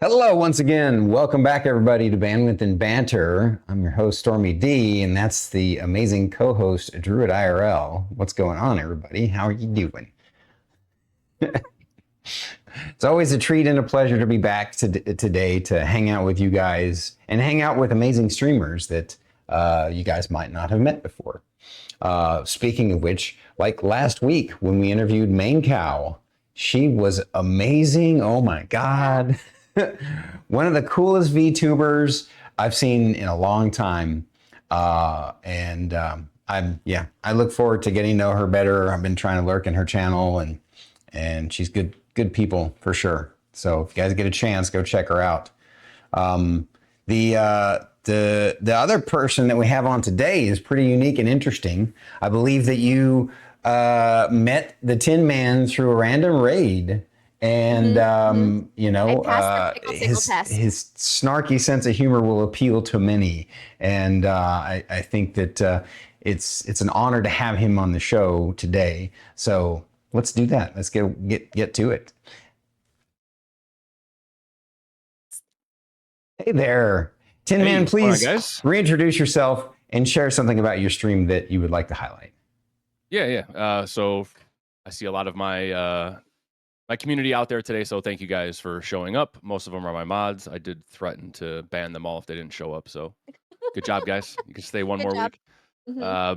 Hello, once again. Welcome back, everybody, to Bandwidth and Banter. I'm your host, Stormy D, and that's the amazing co-host, Druid IRL. What's going on, everybody? How are you doing? It's always a treat and a pleasure to be back today to hang out with you guys and hang out with amazing streamers that you guys might not have met before. Speaking of which, like last week when we interviewed Main Cow, she was amazing. Oh my God. One of the coolest VTubers I've seen in a long time. I look forward to getting to know her better. I've been trying to lurk in her channel and she's good people for sure. So if you guys get a chance, go check her out. The other person that we have on today is pretty unique and interesting. I believe that you met the Tin Man through a random raid, and his snarky sense of humor will appeal to many. And I think that it's an honor to have him on the show today. So let's do that. Let's get to it. Hey there. Tin Man, please reintroduce yourself and share something about your stream that you would like to highlight. Yeah. So I see a lot of my my community out there today, so thank you guys for showing up. Most of them are my mods. I did threaten to ban them all if they didn't show up, so good job, guys. You can stay one more week. But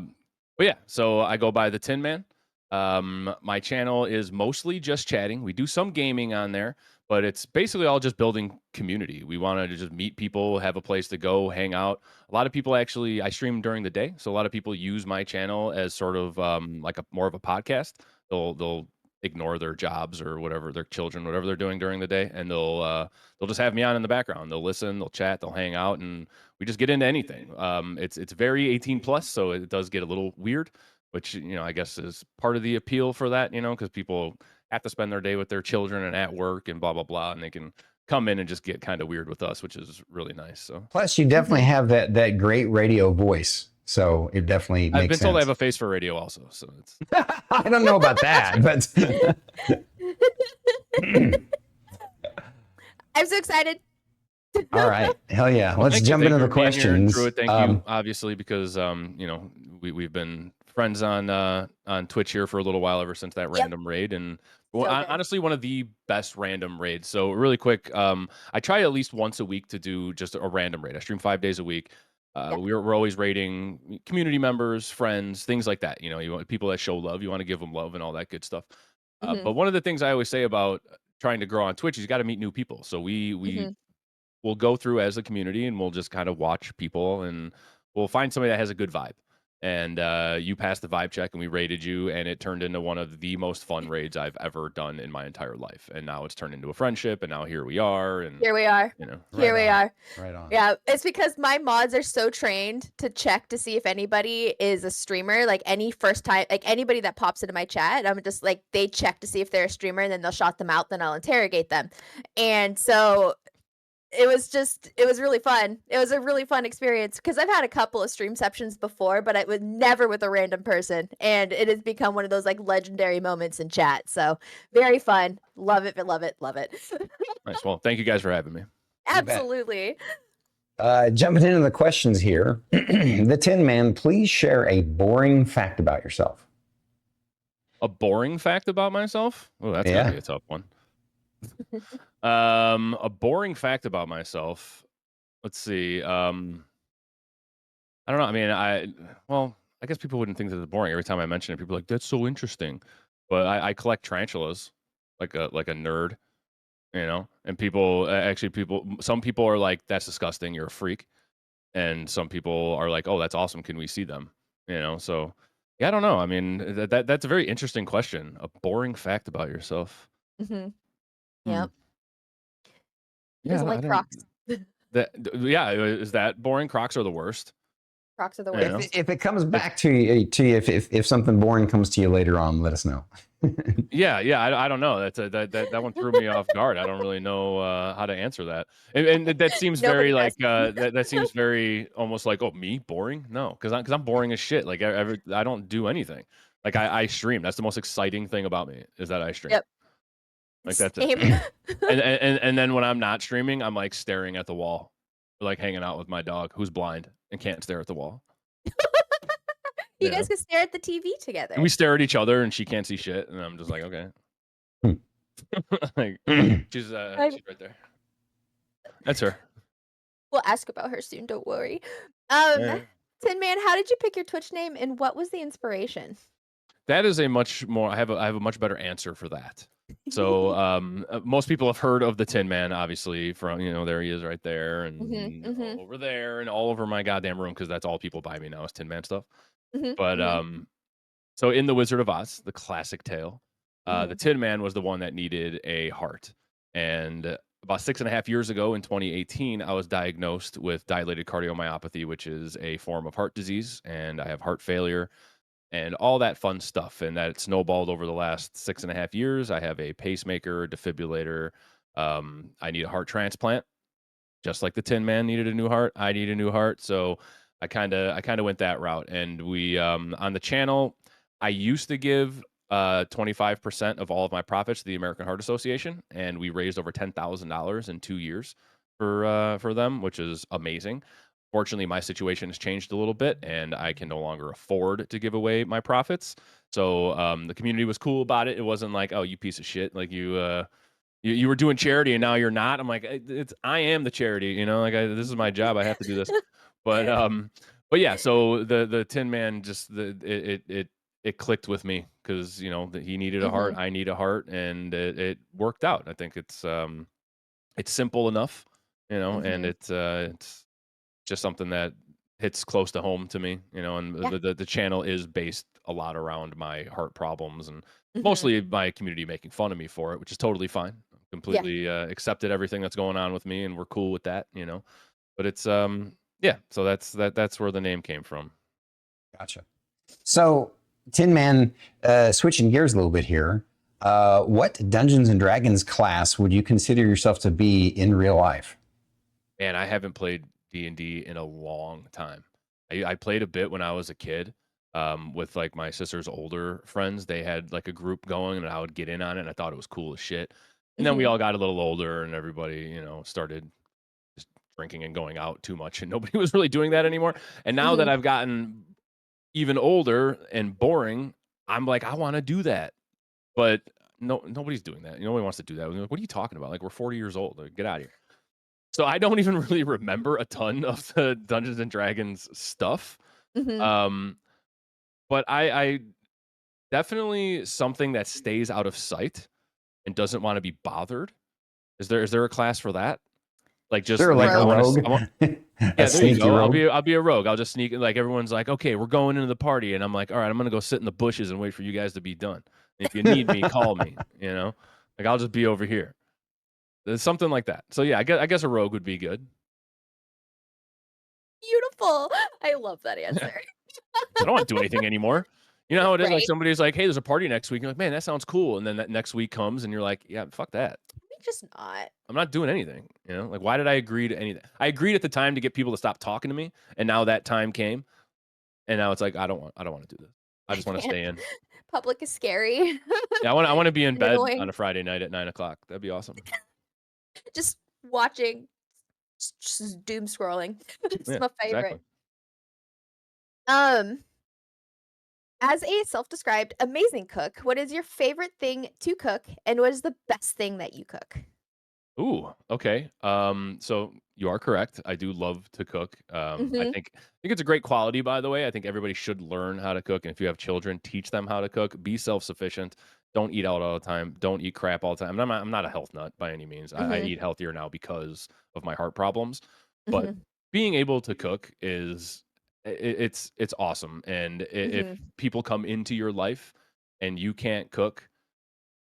yeah, so I go by the Tin Man. My channel is mostly just chatting. We do some gaming on there, but it's basically all just building community. We want to just meet people, have a place to go, hang out. A lot of people actually, I stream during the day, so a lot of people use my channel as sort of like more of a podcast. They'll ignore their jobs or whatever, their children, whatever they're doing during the day, and they'll just have me on in the background. They'll listen, they'll chat, they'll hang out, and we just get into anything. It's very 18 plus, so it does get a little weird, which I guess is part of the appeal for that, because people have to spend their day with their children and at work and blah blah blah, and they can come in and just get kind of weird with us, which is really nice. So plus, you definitely have that great radio voice, so it definitely makes sense. I've been told I have a face for radio also, so it's I don't know about that, but I'm so excited. All right, hell yeah, let's jump into the questions. Thank you, obviously, because we've been friends on Twitch here for a little while, ever since that random raid, and honestly one of the best random raids. So really quick, I try at least once a week to do just a random raid. I stream 5 days a week. We're always raiding community members, friends, things like that. You want people that show love, you want to give them love and all that good stuff. But one of the things I always say about trying to grow on Twitch is you got to meet new people. So we'll go through as a community and we'll just kind of watch people and we'll find somebody that has a good vibe. And you passed the vibe check and we raided you, and it turned into one of the most fun raids I've ever done in my entire life. And now it's turned into a friendship, and now here we are. And here we are. Here we are. Right on. Yeah, it's because my mods are so trained to check to see if anybody is a streamer. Like any first time, like anybody that pops into my chat, I'm just like, they check to see if they're a streamer, and then they'll shout them out, then I'll interrogate them. And so it was really fun. It was a really fun experience because I've had a couple of streamceptions before, but it was never with a random person, and it has become one of those like legendary moments in chat. So very fun. Love it. Nice. Well, thank you guys for having me. Absolutely. Jumping into the questions here, the Tin Man, please share a boring fact about yourself. A boring fact about myself? Oh, that's gonna be a tough one. A boring fact about myself. Let's see. I don't know. I mean, I guess people wouldn't think that it's boring. Every time I mention it, people are like, that's so interesting. But I collect tarantulas like a nerd, and some people are like, that's disgusting, you're a freak. And some people are like, oh, that's awesome, can we see them? So yeah, I don't know. I mean, that's a very interesting question. A boring fact about yourself. Yep. Yeah, doesn't like Crocs. Is that boring? Crocs are the worst. Crocs are the worst. If it comes back to you, if something boring comes to you later on, let us know. Yeah, I don't know. That one threw me off guard. I don't really know how to answer that. And that seems very like that seems very almost like, oh, me boring? No, because I'm boring as shit. Like I don't do anything. Like I stream. That's the most exciting thing about me, is that I stream. Yep. Like that's Same. it. And then when I'm not streaming, I'm like staring at the wall, like hanging out with my dog who's blind and can't stare at the wall. You You guys know? could stare at the TV And together. we stare at each other and she can't see shit, and I'm just like, okay. Hmm. Like she's right there. That's her. We'll ask about her soon, don't worry. Yeah. Tin Man, how did you pick your Twitch name and what was the inspiration? That is a much more. I have a much better answer for that. So most people have heard of the Tin Man, obviously, from there he is right there, and all over there, and all over my goddamn room, because that's all people buy me now is Tin Man stuff. But so in the Wizard of Oz, the classic tale, the Tin Man was the one that needed a heart, and about 6.5 years ago in 2018, I was diagnosed with dilated cardiomyopathy, which is a form of heart disease, and I have heart failure and all that fun stuff. And that snowballed over the last 6.5 years. I have a pacemaker, defibrillator. I need a heart transplant, just like the Tin Man needed a new heart. I need a new heart. So I kind of went that route. And we on the channel, I used to give 25% of all of my profits to the American Heart Association, and we raised over $10,000 in 2 years for them, which is amazing. Fortunately, my situation has changed a little bit, and I can no longer afford to give away my profits. So the community was cool about it. It wasn't like, oh, you piece of shit, like you were doing charity and now you're not. I'm like, I am the charity, like this is my job. I have to do this. But yeah, so the Tin Man just it clicked with me because he needed a heart, I need a heart, and it worked out. I think it's simple enough, and it's just something that hits close to home to me, and the channel is based a lot around my heart problems, and mostly my community making fun of me for it, which is totally fine. Completely accepted everything that's going on with me, and we're cool with that, but it's so that's where the name came from. Gotcha. So Tin Man, switching gears a little bit here, what Dungeons and Dragons class would you consider yourself to be in real life? And I haven't played D&D in a long time. I played a bit when I was a kid, with like my sister's older friends. They had like a group going, and I would get in on it, and I thought it was cool as shit. And then we all got a little older, and everybody, started just drinking and going out too much, and nobody was really doing that anymore. And now that I've gotten even older and boring, I'm like, I want to do that, but nobody's doing that. Nobody wants to do that. Like, what are you talking about? Like, we're 40 years old. Like, get out of here. So I don't even really remember a ton of the Dungeons and Dragons stuff. But I definitely something that stays out of sight and doesn't want to be bothered. Is there a class for that? Like just Sure, like a rogue. Yeah, there you go. I'll be a rogue. I'll just sneak. Like everyone's like, okay, we're going into the party, and I'm like, all right, I'm gonna go sit in the bushes and wait for you guys to be done. And if you need me, call me. Like I'll just be over here. There's something like that. So yeah, I guess a rogue would be good. Beautiful. I love that answer. I don't want to do anything anymore. You know how it is? Like Right. somebody's like, hey, there's a party next week. You're like, man, that sounds cool. And then that next week comes and you're like, yeah, fuck that. Just not. I'm not doing anything. Like why did I agree to anything? I agreed at the time to get people to stop talking to me. And now that time came. And now it's like, I don't want to do this. I just want to stay in. Public is scary. Yeah, I want to be in bed annoying. on a Friday night at 9:00. That'd be awesome. Just watching, just doom scrolling. It's Yeah, my favorite. exactly. As a self-described amazing cook, what is your favorite thing to cook, and what is the best thing that you cook? Ooh, okay. So you are correct. I do love to cook. I think it's a great quality, by the way. I think everybody should learn how to cook. And if you have children, teach them how to cook. Be self-sufficient. Don't eat out all the time. Don't eat crap all the time. I'm not a health nut by any means. I eat healthier now because of my heart problems. But being able to cook is it's awesome. And if people come into your life and you can't cook,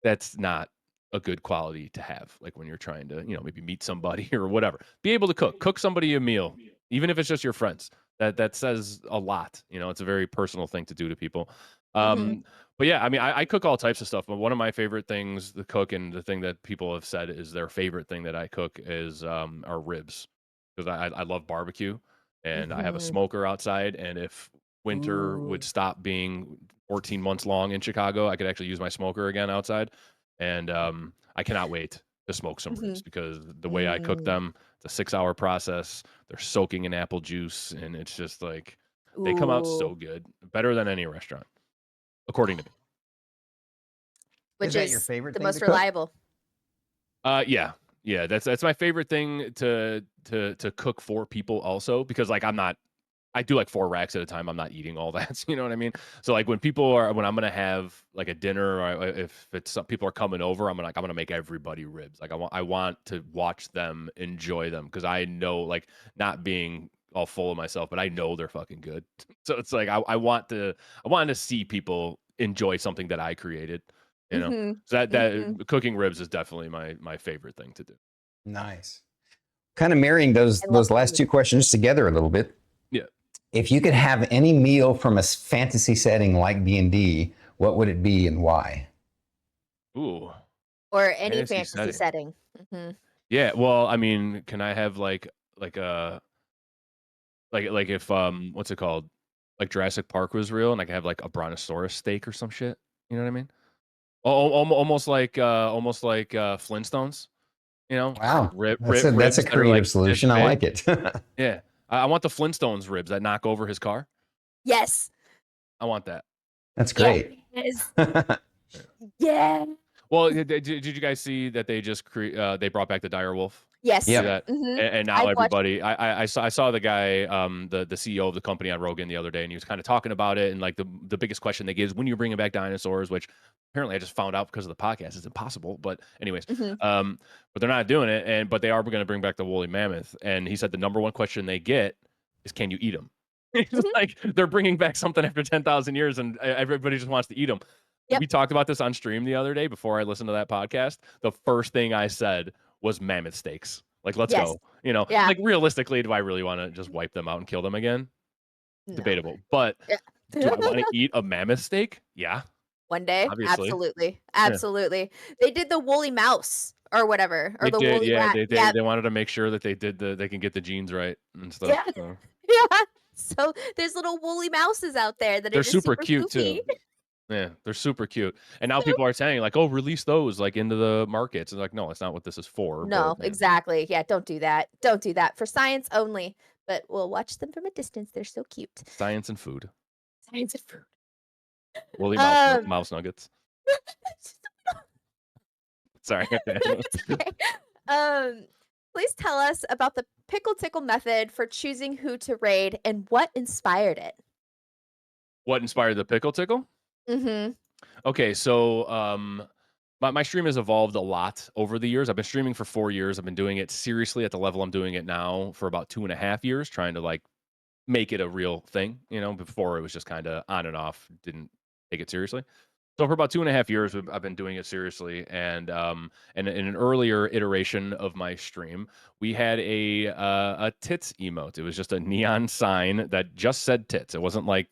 that's not a good quality to have, like when you're trying to maybe meet somebody or whatever. Be able to cook somebody a meal, even if it's just your friends. That says a lot. It's a very personal thing to do to people. But yeah, I mean, I cook all types of stuff, but one of my favorite things to cook, and the thing that people have said is their favorite thing that I cook is are ribs, because I love barbecue, and I have a smoker outside, and if winter would stop being 14 months long in Chicago, I could actually use my smoker again outside. and I cannot wait to smoke some ribs Mhm. because the way I cook them, it's a 6-hour process. They're soaking in apple juice, and it's just like they come out so Ooh, good, better than any restaurant, according to me. Is which that your is favorite the thing to most cook? reliable. Yeah, yeah, that's my favorite thing to cook for people also because like I do like 4 racks at a time. I'm not eating all that. You know what I mean? So like when I'm gonna have like a dinner or if it's some people are coming over, I'm gonna make everybody ribs. Like I want to watch them enjoy them because I know like not being all full of myself, but I know they're fucking good. So it's like I want to see people enjoy something that I created. You know, Mhm. so Mhm. that cooking ribs is definitely my favorite thing to do. Nice. Kind of marrying those I love last food. 2 questions together a little bit. Yeah. If you could have any meal from a fantasy setting like D&D, what would it be and why? Ooh. Or any Fantasy fantasy setting. setting. Mhm. Yeah, well, I mean, can I have like a like if what's it called? Like Jurassic Park was real and I could have like a brontosaurus steak or some shit. You know what I mean? Almost like Flintstones, you know? Wow. That's a Ribs that are like creative this solution. I big. like it. Yeah. I want the Flintstones ribs that knock over his car. Yes. I want that. That's great. Yes. Yeah. Yeah. Well, did you guys see that they brought back the dire wolf? See Yes. Yep. that? Mhm. And now I've watched. everybody, I saw the guy, the CEO of the company on Rogan the other day, and he was kind of talking about it. And like the biggest question they give is when you're bringing back dinosaurs, which apparently I just found out because of the podcast is impossible. But anyways, Mhm. but they're not doing it, but they are going to bring back the woolly mammoth. And he said the number one question they get is, can you eat them? It's Mhm. like they're bringing back something after 10,000 years, and everybody just wants to eat them. Yep. We talked about this on stream the other day before I listened to that podcast. The first thing I said was mammoth steaks. Like, let's Yes. go. You know, Yeah. like realistically, do I really want to just wipe them out and kill them again? No. Debatable. But Yeah. do I want to eat a mammoth steak? Yeah, One day, obviously. absolutely, Yeah. absolutely. They did the woolly mouse or whatever, or They the did, woolly yeah. rat. Yeah, They wanted to make sure that they can get the genes right and stuff. yeah, So. yeah. So there's little woolly mouses out there that are They're just super super cute poopy. too. Yeah, they're super cute. And now people are saying like, "Oh, release those like into the markets." And like, no, that's not what this is for. But No, yeah, exactly. Yeah, don't do that. Don't do that for science only. But we'll watch them from a distance. They're so cute. science and food, Science and food. woolly Um, mouse nuggets. Sorry. it's okay. Um, please tell us about the pickle tickle method for choosing who to raid and what inspired it. What inspired the pickle tickle? Mm-hmm. Okay, so my stream has evolved a lot over the years. I've been streaming for 4 years. I've been doing it seriously at the level I'm doing it now for about 2.5 years, trying to like make it a real thing. You know, before it was just kind of on and off, didn't take it seriously. So for about 2.5 years, I've been doing it seriously, and in an earlier iteration of my stream, we had a tits emote. It was just a neon sign that just said tits. It wasn't like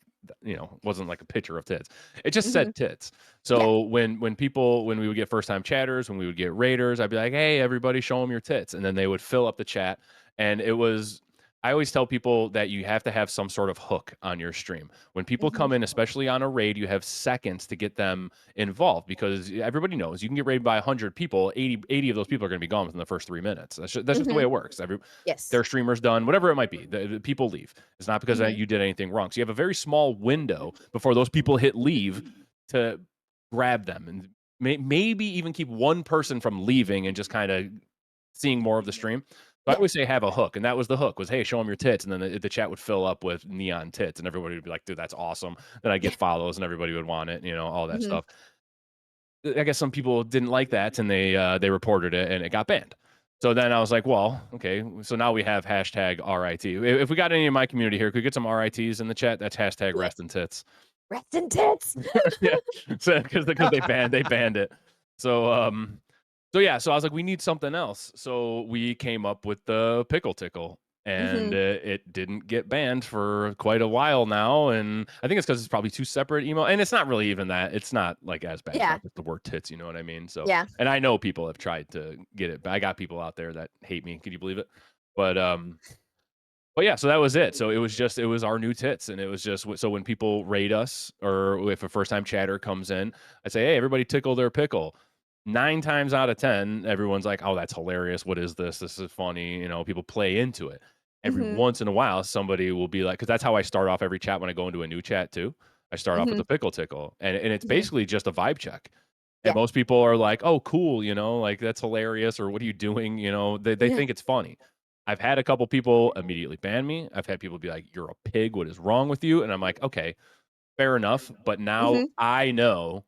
wasn't like a picture of tits. It just Mm-hmm. said tits. Yeah. So when we would get first time chatters, when we would get raiders, I'd be like, hey, everybody, show them your tits, and then they would fill up the chat, and it was. I always tell people that you have to have some sort of hook on your stream. When people Mm-hmm. come in, especially on a raid, you have seconds to get them involved because everybody knows you can get raided by 100 people. 80 of those people are going to be gone within the first 3 minutes. That's just the way Mm-hmm. it works. Yes. Their streamer's done, whatever it might be. The people leave. It's not because Mm-hmm. you did anything wrong. So you have a very small window before those people hit leave to grab them and maybe even keep one person from leaving and just kind of seeing more of the stream. So I Yeah. always say have a hook, and that was the hook was, hey, show them your tits, and then the chat would fill up with neon tits, and everybody would be like, dude, that's awesome. Then I get follows, and everybody would want it, all that Mm-hmm. stuff. I guess some people didn't like that, and they reported it, and it got banned. So then I was like, well, okay, so now we have hashtag RIT. If we got any in my community here, could we get some RITs in the chat? That's hashtag Yeah. rest and tits. Rest and tits. Yeah, so because they banned it. So yeah, so I was like, we need something else. So we came up with the pickle tickle, and Mm-hmm. it didn't get banned for quite a while now. And I think it's because it's probably two separate email, and it's not really even that. It's not like as bad as Yeah. that, just the word tits. You know what I mean? So Yeah. and I know people have tried to get it, but I got people out there that hate me. Can you believe it? But yeah, so that was it. So it was our new tits, and it was just so when people raid us or if a first time chatter comes in, I say, hey, everybody tickle their pickle. 9 times out of 10, everyone's like, "Oh, that's hilarious. What is this? This is funny." You know, people play into it. Every Mhm. once in a while, somebody will be like, because that's how I start off every chat when I go into a new chat too. I start off with Mhm. the pickle tickle, and it's Mhm. basically just a vibe check. And Yeah. most people are like, "Oh, cool, you know, like that's hilarious," or "What are you doing?" You know, they Yeah. think it's funny. I've had a couple people immediately ban me. I've had people be like, "You're a pig. What is wrong with you?" And I'm like, "Okay, fair enough." But now Mhm. I know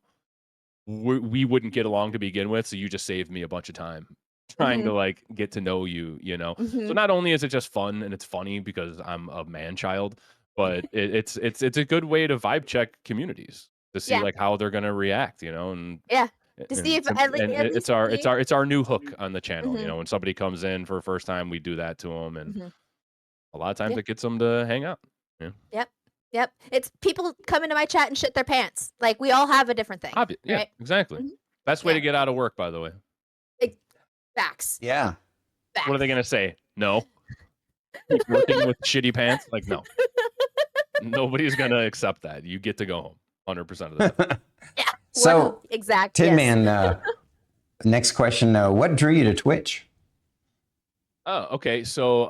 we wouldn't get along to begin with, so you just saved me a bunch of time trying to Mhm. like get to know you, you know. So Mhm. not only is it just fun and it's funny because I'm a man child, but it's a good way to vibe check communities to see Yeah. like how they're gonna react, you know, Yeah. To see and if at it's least our see. it's our new hook on the channel, you Mhm. know. When somebody comes in for the first time, we do that to them, and Mhm. a lot of times Yeah. it gets them to hang out. Yeah, Yep. Yep. It's people come into my chat and shit their pants. Like we all have a different thing, yeah, right? exactly. Mhm. Best way Yeah. to get out of work, by the way. Like, facts. Yeah. What are they Facts. gonna say? No. Keep working with shitty pants? Like, no. Nobody's gonna accept that. You get to go home 100% of the time. Yeah. So, Exact. Tin Yes. Man, next question. What drew you to Twitch? Oh, okay. So,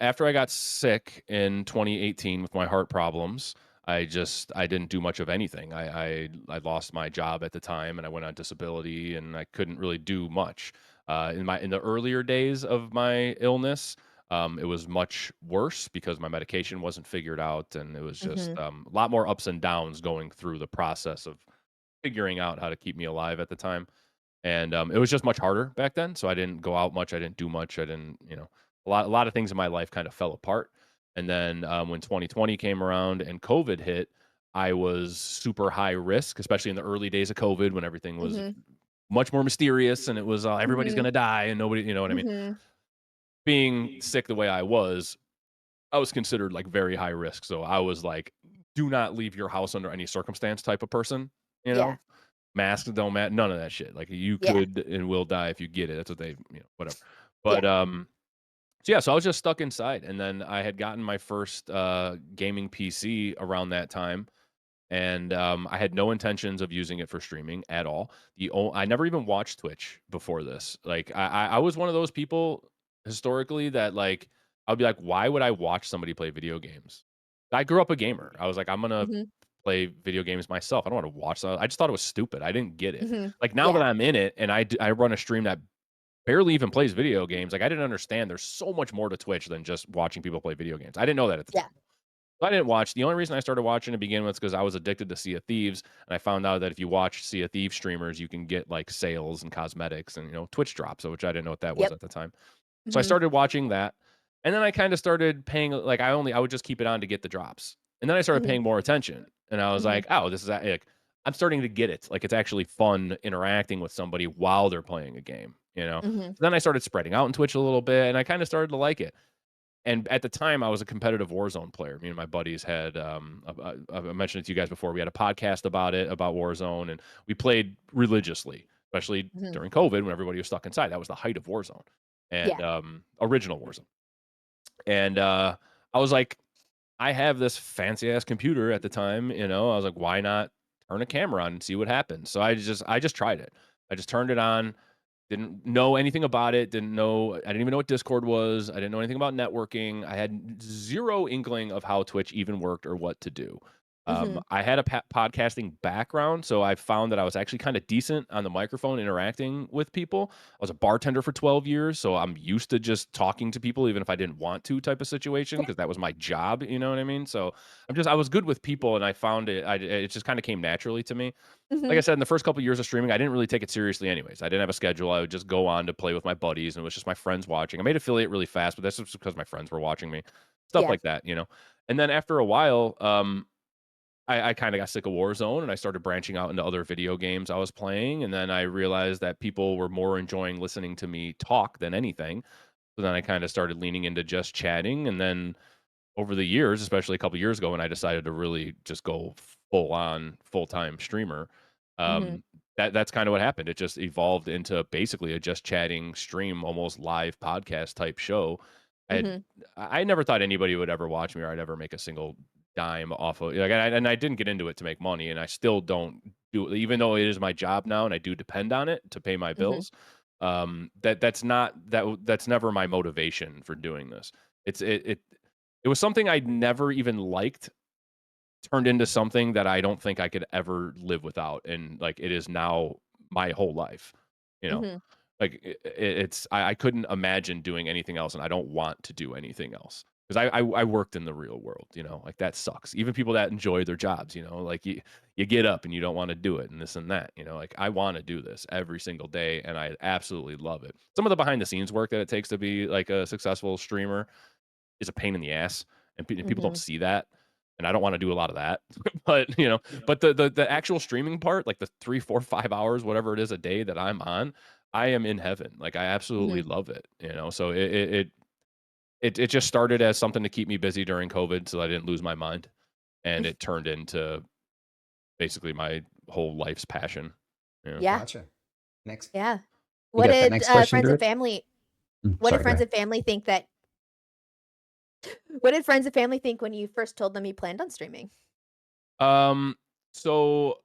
after I got sick in 2018 with my heart problems, I didn't do much of anything. I lost my job at the time, and I went on disability, and I couldn't really do much. In the earlier days of my illness, it was much worse because my medication wasn't figured out, and it was just Mhm. a lot more ups and downs going through the process of figuring out how to keep me alive at the time. And it was just much harder back then. So I didn't go out much. I didn't do much. I didn't, you know, a lot of things in my life kind of fell apart. And then when 2020 came around and COVID hit, I was super high risk, especially in the early days of COVID when everything was Mhm. much more mysterious and it was everybody's Mhm. gonna die and nobody, you know what I mean? Mhm. Being sick the way I was considered like very high risk. So I was like, do not leave your house under any circumstance type of person, you Yeah. know? Masks don't matter, none of that shit. Like you Yeah. could and will die if you get it. That's what they, you know, whatever. But Yeah. so yeah, so I was just stuck inside, and then I had gotten my first gaming PC around that time, and I had no intentions of using it for streaming at all. I never even watched Twitch before this. Like I was one of those people historically that like I'd be like, why would I watch somebody play video games? I grew up a gamer. I was like, I'm gonna Mhm. play video games myself. I don't want to watch that. I just thought it was stupid. I didn't get it. Mhm. Like now that Yeah. I'm in it and I run a stream that barely even plays video games, like I didn't understand there's so much more to Twitch than just watching people play video games. I didn't know that at the time. Yeah. So I didn't watch. The only reason I started watching to begin with is because I was addicted to Sea of Thieves, and I found out that if you watch Sea of Thieves streamers, you can get like sales and cosmetics and Twitch drops, which I didn't know what that was Yep. at the time. So I Mhm. started watching that, and then I kind of started paying. Like I would just keep it on to get the drops, and then I started Mhm. paying more attention, and I was Mhm. like, oh, this is like I'm starting to get it. Like it's actually fun interacting with somebody while they're playing a game. Mhm. So then I started spreading out in Twitch a little bit, and I kind of started to like it. And at the time, I was a competitive Warzone player. Me and my buddies had, I mentioned it to you guys before. We had a podcast about it, about Warzone, and we played religiously, especially Mhm. during COVID when everybody was stuck inside. That was the height of Warzone and Yeah. original Warzone. And I was like, I have this fancy ass computer at the time. I was like, why not turn a camera on and see what happens? So I just tried it. I just turned it on, didn't know anything about it, I didn't even know what Discord was. I didn't know anything about networking. I had zero inkling of how Twitch even worked or what to do. Mhm. I had a podcasting background, so I found that I was actually kind of decent on the microphone interacting with people. I was a bartender for 12 years, so I'm used to just talking to people even if I didn't want to type of situation Yeah. because that was my job, you know what I mean? So I was good with people and I found it just kind of came naturally to me. Like I Mhm. said, in the first couple of years of streaming, I didn't really take it seriously anyways. I didn't have a schedule. I would just go on to play with my buddies, and it was just my friends watching. I made affiliate really fast, but that's just because my friends were watching me. Stuff Yeah. like that. And then after a while, I kind of got sick of Warzone and I started branching out into other video games I was playing. And then I realized that people were more enjoying listening to me talk than anything. So then I kind of started leaning into just chatting. And then over the years, especially a couple years ago, when I decided to really just go full on full time streamer, Mhm. that's kind of what happened. It just evolved into basically a just chatting stream, almost live podcast type show. I had, Mhm. I never thought anybody would ever watch me or I'd ever make a single dime off of like, and I didn't get into it to make money, and I still don't do it, even though it is my job now and I do depend on it to pay my Mm-hmm. bills. That's never my motivation for doing this. It was something I never even liked, turned into something that I don't think I could ever live without, and like it is now my whole life. You know, Mm-hmm. like I couldn't imagine doing anything else, and I don't want to do anything else because I worked in the real world. You know, like that sucks. Even people that enjoy their jobs, you know, like you get up and you don't want to do it, and this and that. You know, like I want to do this every single day, and I absolutely love it. Some of the behind the scenes work that it takes to be like a successful streamer is a pain in the ass, and people don't Mm-hmm. see that, and I don't want to do a lot of that. But you know, but the actual streaming part, like the 3, 4, 5 hours, whatever it is a day that I'm on, I am in heaven. Like I absolutely Mm-hmm. love it. You know, so it just started as something to keep me busy during COVID, so I didn't lose my mind, and it turned into basically my whole life's passion. Yeah. Yeah. Gotcha. Next, Yeah. you What got that did next question, friends and Druid? family? What did Sorry, go friends ahead. and family think that? What did friends and family think when you first told them you planned on streaming? So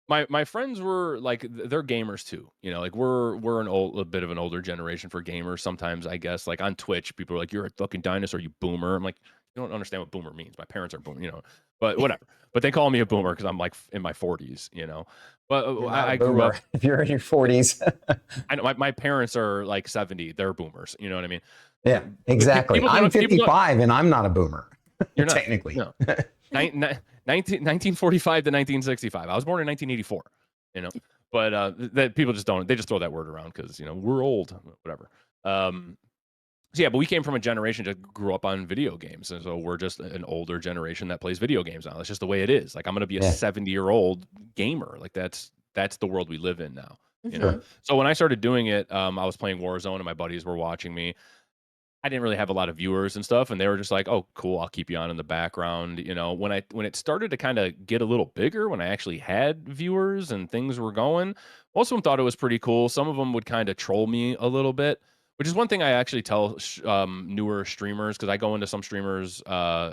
my friends were like they're gamers too, you know, like we're a bit of an older generation for gamers sometimes, I guess. Like on Twitch people are like, you're a fucking dinosaur, you boomer. I'm like, you don't understand what boomer means. My parents are boomer, you know, but whatever. But they call me a boomer because I'm like in my 40s, you know. But You're not a I grew boomer up, if you're in your 40s. I know my parents are like 70, they're boomers, you know what I mean. Yeah, exactly. I'm People don't 55 and I'm not a boomer, you're not, technically. no. 1945 to 1965. I was born in 1984, you know, but that people just don't, they just throw that word around because, you know, we're old, whatever. So yeah, but we came from a generation that grew up on video games. And so we're just an older generation that plays video games now. That's just the way it is. Like I'm going to be a Yeah, 70-year-old gamer. Like that's the world we live in now, you know? Mm-hmm. sure. So when I started doing it, I was playing Warzone and my buddies were watching me. I didn't really have a lot of viewers and stuff, and they were just like, "Oh, cool, I'll keep you on in the background." You know, when it started to kind of get a little bigger, when I actually had viewers and things were going, most of them thought it was pretty cool. Some of them would kind of troll me a little bit, which is one thing I actually tell newer streamers because I go into some streamers'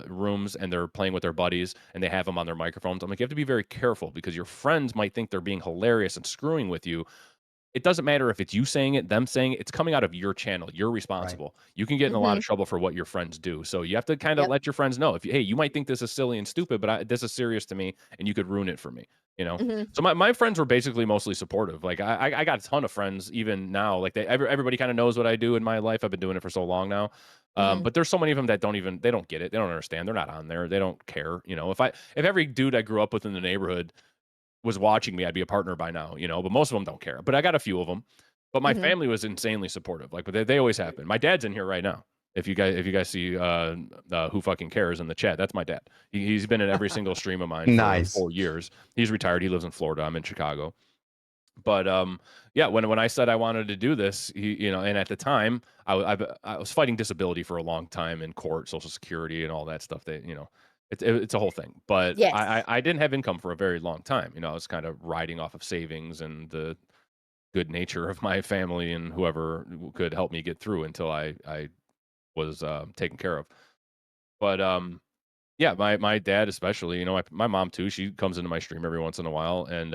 rooms and they're playing with their buddies and they have them on their microphones. I'm like, you have to be very careful because your friends might think they're being hilarious and screwing with you. It doesn't matter if it's you saying it, them saying it, it's coming out of your channel. You're Right. responsible. You can get in a lot Mm-hmm. of trouble for what your friends do. So you have to kind of Yep. let your friends know if you, hey, you might think this is silly and stupid, but this is serious to me and you could ruin it for me, you know? Mm-hmm. So my friends were basically mostly supportive. Like I got a ton of friends even now, like everybody kind of knows what I do in my life. I've been doing it for so long now. Mm-hmm. But there's so many of them that they don't get it. They don't understand. They're not on there. They don't care. You know, if every dude I grew up with in the neighborhood was watching me, I'd be a partner by now, you know, but most of them don't care. But I got a few of them. But my Mm-hmm. family was insanely supportive. Like, but they always have been. My dad's in here right now. If you guys see who fucking cares in the chat, that's my dad. He's been in every single stream of mine for Nice. 4 years. He's retired. He lives in Florida. I'm in Chicago. But yeah, when I said I wanted to do this, you know, and at the time I was fighting disability for a long time in court, Social Security, and all that stuff. That you know, it's a whole thing. But Yes. I didn't have income for a very long time. You know, I was kind of riding off of savings and the good nature of my family and whoever could help me get through until I was taken care of. But yeah, my dad especially, you know, my mom too. She comes into my stream every once in a while, and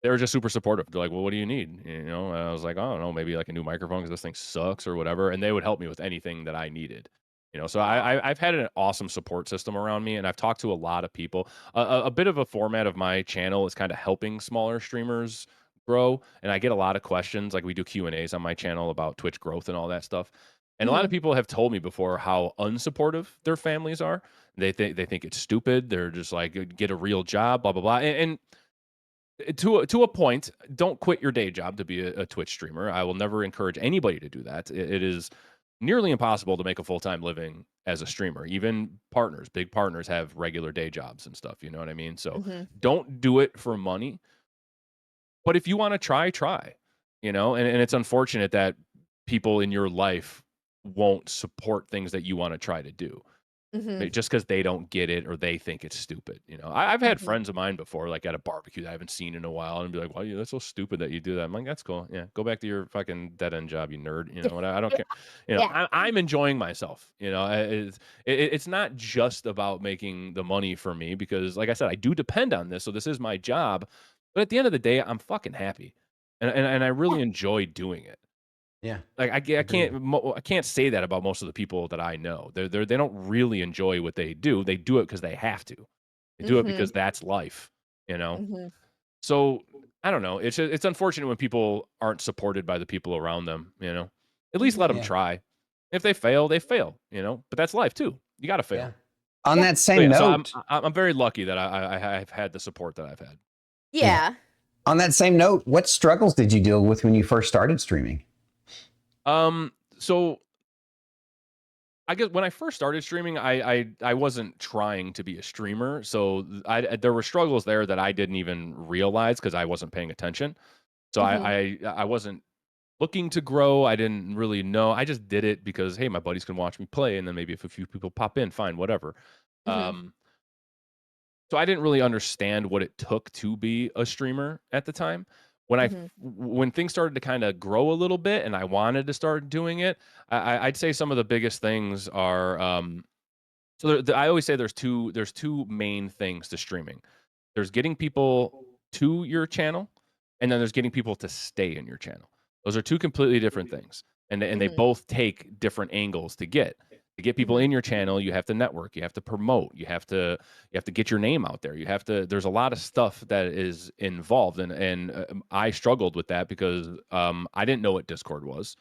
they were just super supportive. They're like, "Well, what do you need?" You know, and I was like, "I don't know, maybe like a new microphone because this thing sucks or whatever." And they would help me with anything that I needed. You know, so I've had an awesome support system around me, and I've talked to a lot of people. A bit of a format of my channel is kind of helping smaller streamers grow, and I get a lot of questions. Like we do Q&As on my channel about Twitch growth and all that stuff. And a lot Mm-hmm. of people have told me before how unsupportive their families are. They think it's stupid. They're just like, get a real job, blah blah blah. And to a point, don't quit your day job to be a Twitch streamer. I will never encourage anybody to do that. It is nearly impossible to make a full-time living as a streamer. Even partners, big partners have regular day jobs and stuff, you know what I mean? So Mm-hmm. don't do it for money. But if you want to try, you know, and it's unfortunate that people in your life won't support things that you want to try to do. Mhm. just because they don't get it or they think it's stupid. I've had Mhm. friends of mine before, like at a barbecue that I haven't seen in a while, and be like, "Well, that's so stupid that you do that." I'm like, "That's cool. Yeah, go back to your fucking dead end job, you nerd." What I don't care. Yeah. I'm enjoying myself. It's not just about making the money for me because, like I said, I do depend on this, so this is my job. But at the end of the day, I'm fucking happy, and I Yeah. really enjoy doing it. Yeah. Like Agreed. I can't say that about most of the people that I know. They don't really enjoy what they do. They do it because they have to. They do it because Mhm. that's life, you know? Mhm. So, I don't know. It's unfortunate when people aren't supported by the people around them? At least let them Mhm. Yeah. try. If they fail, they fail. But that's life too. You gotta Yeah. fail. On Yeah. that So, same yeah, so I'm note, I'm very lucky that I've had the support that I've had. yeah. Yeah. On that same note, what struggles did you deal with when you first started streaming? So I guess when I first started streaming, I wasn't trying to be a streamer, so there were struggles there that I didn't even realize because I wasn't paying attention. So Mhm. I wasn't looking to grow. I didn't really know. I just did it because hey, my buddies can watch me play, and then maybe if a few people pop in, fine, whatever. Mhm. Um, so I didn't really understand what it took to be a streamer at the time. Mhm. When things started to kind of grow a little bit, and I wanted to start doing it, I'd say some of the biggest things are I always say there's two main things to streaming. There's getting people to your channel, and then there's getting people to stay in your channel. Those are two completely different things, and they Mhm. both take different angles to get. To get people Mhm. in your channel, you have to network, you have to promote, you have to get your name out there. There's a lot of stuff that is involved, and I struggled with that because I didn't know what Discord was.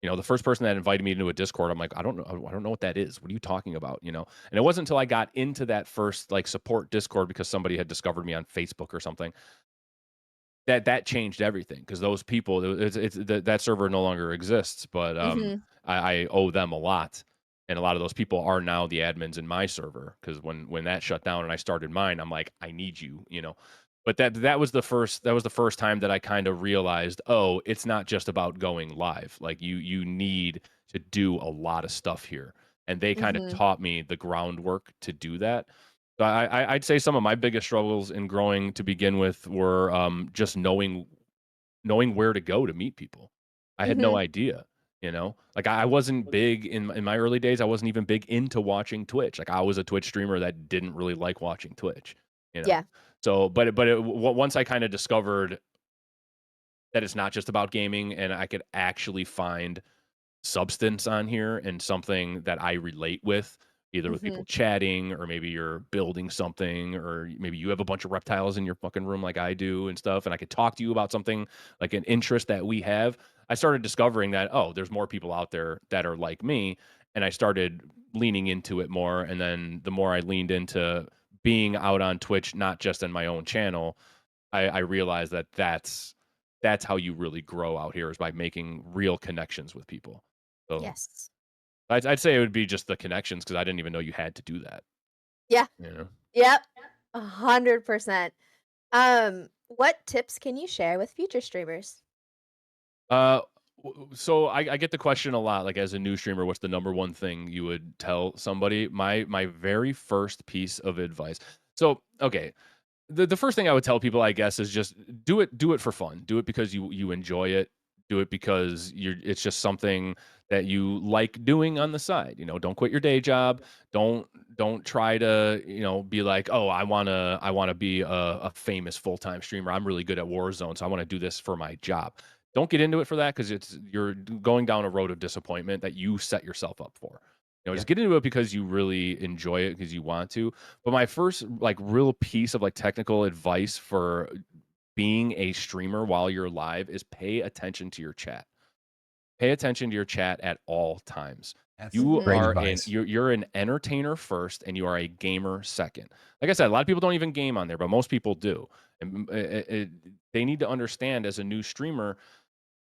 The first person that invited me into a Discord, I'm like, I don't know what that is. What are you talking about? And it wasn't until I got into that first like support Discord because somebody had discovered me on Facebook or something that changed everything because those people, that server no longer exists. But Mhm. I owe them a lot, and a lot of those people are now the admins in my server because when that shut down and I started mine, I'm like, I need you. But that was the first time that I kind of realized, oh, it's not just about going live. Like you need to do a lot of stuff here, and they kind of Mhm. taught me the groundwork to do that. So I'd say some of my biggest struggles in growing to begin with were just knowing where to go to meet people. I had no Mhm. idea. Like I wasn't big in my early days. I wasn't even big into watching Twitch. Like I was a Twitch streamer that didn't really like watching Twitch. You know, Yeah. so once I kind of discovered that it's not just about gaming, and I could actually find substance on here and something that I relate with, either with people Mhm. chatting or maybe you're building something or maybe you have a bunch of reptiles in your fucking room like I do and stuff. And I could talk to you about something like an interest that we have. I started discovering that, oh, there's more people out there that are like me. And I started leaning into it more. And then the more I leaned into being out on Twitch, not just in my own channel, I realized that that's how you really grow out here is by making real connections with people. So Yes. I'd say it would be just the connections because I didn't even know you had to do that. Yeah. You know. Yep. 100%. What tips can you share with future streamers? Uh, so I get the question a lot. Like as a new streamer, what's the number one thing you would tell somebody? My very first piece of advice. So okay, the first thing I would tell people, I guess, is just do it for fun. Do it because you enjoy it. Do it because it's just something that you like doing on the side. Don't quit your day job. Don't don't try to, be like, oh, I wanna be a famous full-time streamer. I'm really good at Warzone, so I want to do this for my job. Don't get into it for that because you're going down a road of disappointment that you set yourself up for. Yeah. Just get into it because you really enjoy it because you want to. But my first like real piece of like technical advice for being a streamer while you're live is pay attention to your chat. Pay attention to your chat at all times. That's You Mhm. great are an advice. you're an entertainer first and you are a gamer second. Like I said, a lot of people don't even game on there, but most people do. And they need to understand as a new streamer,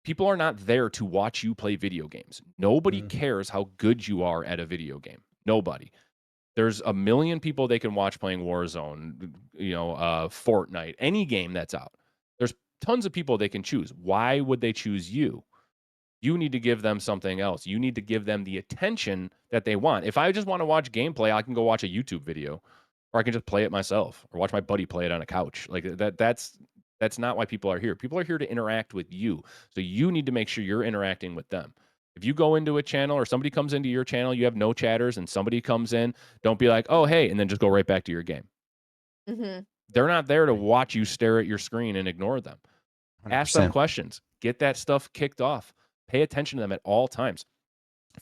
people are not there to watch you play video games. Nobody Mm. cares how good you are at a video game. Nobody. There's a million people they can watch playing Warzone, Fortnite, any game that's out. There's tons of people they can choose. Why would they choose you? You need to give them something else. You need to give them the attention that they want. If I just want to watch gameplay, I can go watch a YouTube video, or I can just play it myself, or watch my buddy play it on a couch. Like that's not why people are here. People are here to interact with you. So you need to make sure you're interacting with them. If you go into a channel or somebody comes into your channel, you have no chatters, and somebody comes in, don't be like, oh, hey, and then just go right back to your game. Mm-hmm. They're not there to watch you stare at your screen and ignore them. Ask them 100%. questions. Get that stuff kicked off. Pay attention to them at all times.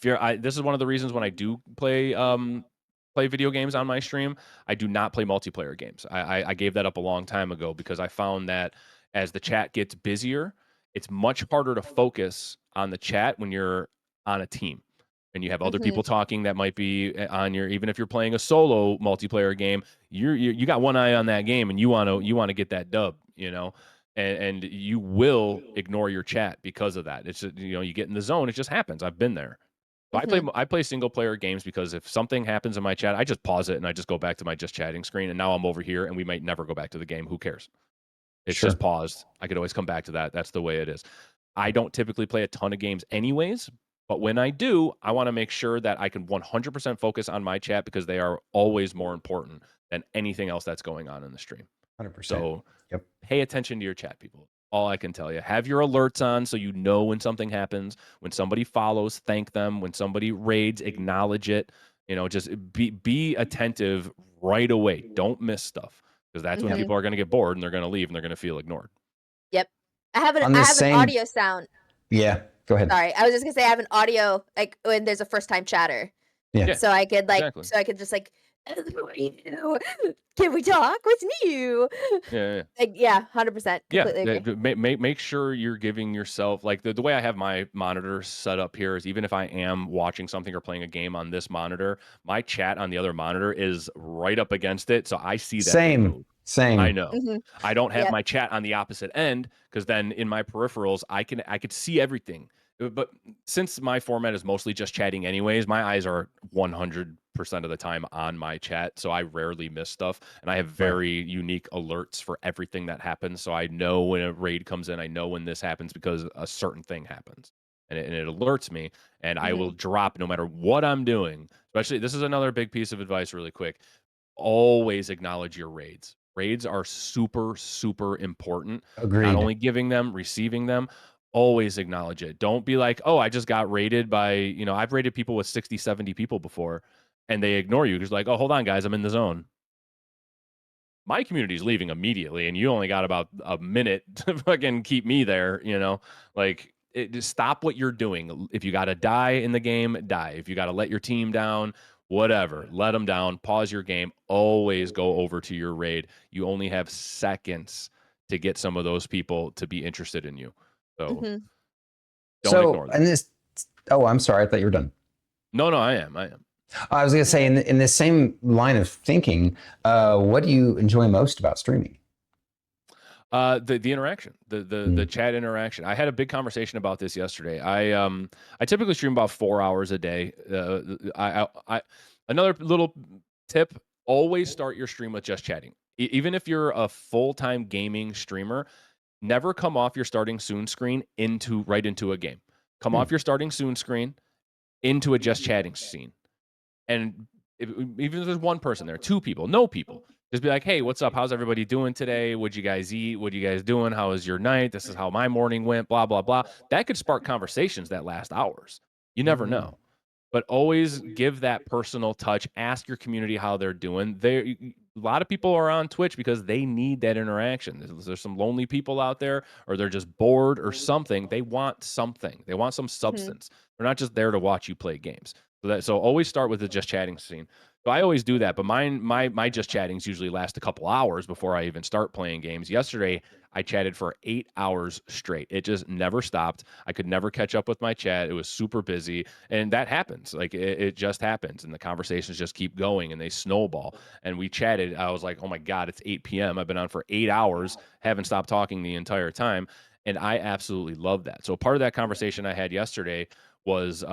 This is one of the reasons when I do play video games on my stream, I do not play multiplayer games. I gave that up a long time ago because I found that as the chat gets busier, it's much harder to focus on the chat when you're on a team and you have other people talking that might be on your, even if you're playing a solo multiplayer game, you got one eye on that game and you want to get that dub, and you will ignore your chat because of that. It's just, you get in the zone. It just happens. I've been there. So I play single player games because if something happens in my chat, I just pause it and I just go back to my just chatting screen. And now I'm over here and we might never go back to the game. Who cares? It's Sure. just paused. I could always come back to that. That's the way it is. I don't typically play a ton of games anyways, but when I do, I want to make sure that I can 100% focus on my chat because they are always more important than anything else that's going on in the stream. 100%. So Yep. pay attention to your chat, people. All I can tell you. Have your alerts on so you know when something happens. When somebody follows, thank them. When somebody raids, acknowledge it. Just be attentive right away. Don't miss stuff because that's when people are going to get bored and they're going to leave and they're going to feel ignored. Yep. I have On the an same- audio sound. Yeah, go ahead. Sorry, I was just gonna say I have an audio like when there's a first time chatter. Yeah. So I could Exactly. just like, what do you do? Can we talk? What's new? Yeah. Like, yeah, 100%. Completely agree. Make sure you're giving yourself, like the way I have my monitor set up here is even if I am watching something or playing a game on this monitor, my chat on the other monitor is right up against it. So I see that. Same. I know. Mhm. I don't have Yep. my chat on the opposite end because then in my peripherals I could see everything. But since my format is mostly just chatting anyways, my eyes are 100% of the time on my chat, so I rarely miss stuff, and I have very unique alerts for everything that happens. So I know when a raid comes in, I know when this happens because a certain thing happens, and it alerts me, and I will drop no matter what I'm doing. Especially, this is another big piece of advice, really quick. Always acknowledge your raids. Raids are super, super important. Agreed. Not only giving them, receiving them. Always acknowledge it. Don't be like, oh, I just got raided by, I've raided people with 60, 70 people before, and they ignore you because like, oh, hold on, guys, I'm in the zone. My community's leaving immediately, and you only got about a minute to fucking keep me there, Like, just stop what you're doing. If you got to die in the game, die. If you got to let your team down, whatever, let them down, pause your game, always go over to your raid. You only have seconds to get some of those people to be interested in you. So don't ignore them. And this, I'm sorry, I thought you were done. No, I am. I was going to say, in the same line of thinking, what do you enjoy most about streaming? The interaction, the chat interaction. I had a big conversation about this yesterday. I typically stream about 4 hours a day. Another little tip: always start your stream with just chatting. Even if you're a full-time gaming streamer, never come off your starting soon screen right into a game. Come off your starting soon screen into a just chatting scene. And even if there's one person there, two people, no people, just be like, hey, what's up? How's everybody doing today? What'd you guys eat? What are you guys doing? How was your night? This is how my morning went, blah, blah, blah. That could spark conversations that last hours. You never know. But always give that personal touch. Ask your community how they're doing. A lot of people are on Twitch because they need that interaction. There's some lonely people out there, or they're just bored or something. They want something. They want some substance. They're not just there to watch you play games. So always start with the just chatting scene. So I always do that, but my just chattings usually last a couple hours before I even start playing games. Yesterday, I chatted for 8 hours straight. It just never stopped. I could never catch up with my chat. It was super busy, and that happens. Like it just happens, and the conversations just keep going, and they snowball. And we chatted. I was like, oh my God, it's 8 p.m. I've been on for 8 hours, haven't stopped talking the entire time, and I absolutely love that. So part of that conversation I had yesterday was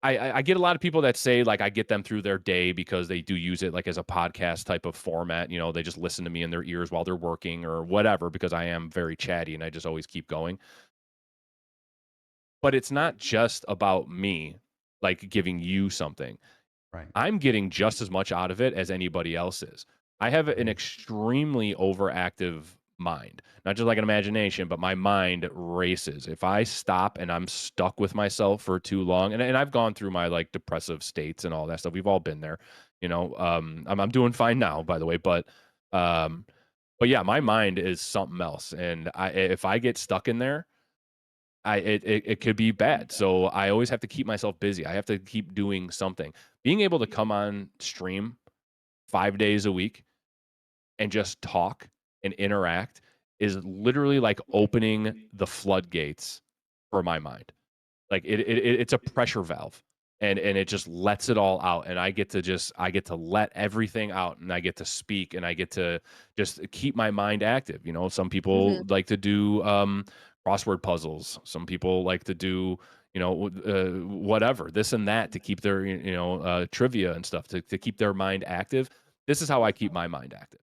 I get a lot of people that say like I get them through their day because they do use it like as a podcast type of format. They just listen to me in their ears while they're working or whatever because I am very chatty and I just always keep going. but it's not just about me, like giving you something. Right. I'm getting just as much out of it as anybody else is. I have an Mhm. extremely overactive mind, not just like an imagination, but my mind races. If I stop and I'm stuck with myself for too long, and I've gone through my like depressive states and all that stuff. We've all been there, you know. I'm doing fine now, by the way, um, but yeah, my mind is something else, and if I get stuck in there, it could be bad. So I always have to keep myself busy. I have to keep doing something. Being able to come on stream 5 days a week and just talk and interact is literally like opening the floodgates for my mind. Like it's a pressure valve, and it just lets it all out, and I get to let everything out, and I get to speak, and I get to just keep my mind active. You know, some people like to do crossword puzzles. Some people like to do, you know, whatever, this and that, to keep their, you know, trivia and stuff, to keep their mind active. This is how I keep my mind active.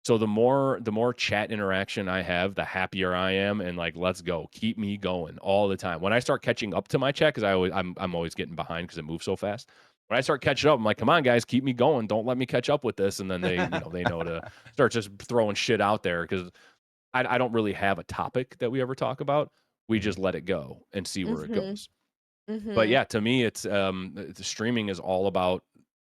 So the more chat interaction I have, the happier I am, and like, let's go, keep me going all the time. When I start catching up to my chat, because I'm always getting behind because it moves so fast. When I start catching up, I'm like, come on, guys, keep me going. Don't let me catch up with this. And then they know to start just throwing shit out there, because I don't really have a topic that we ever talk about. We just let it go and see where it Mhm. goes. But Mhm. yeah, to me, it's streaming is all about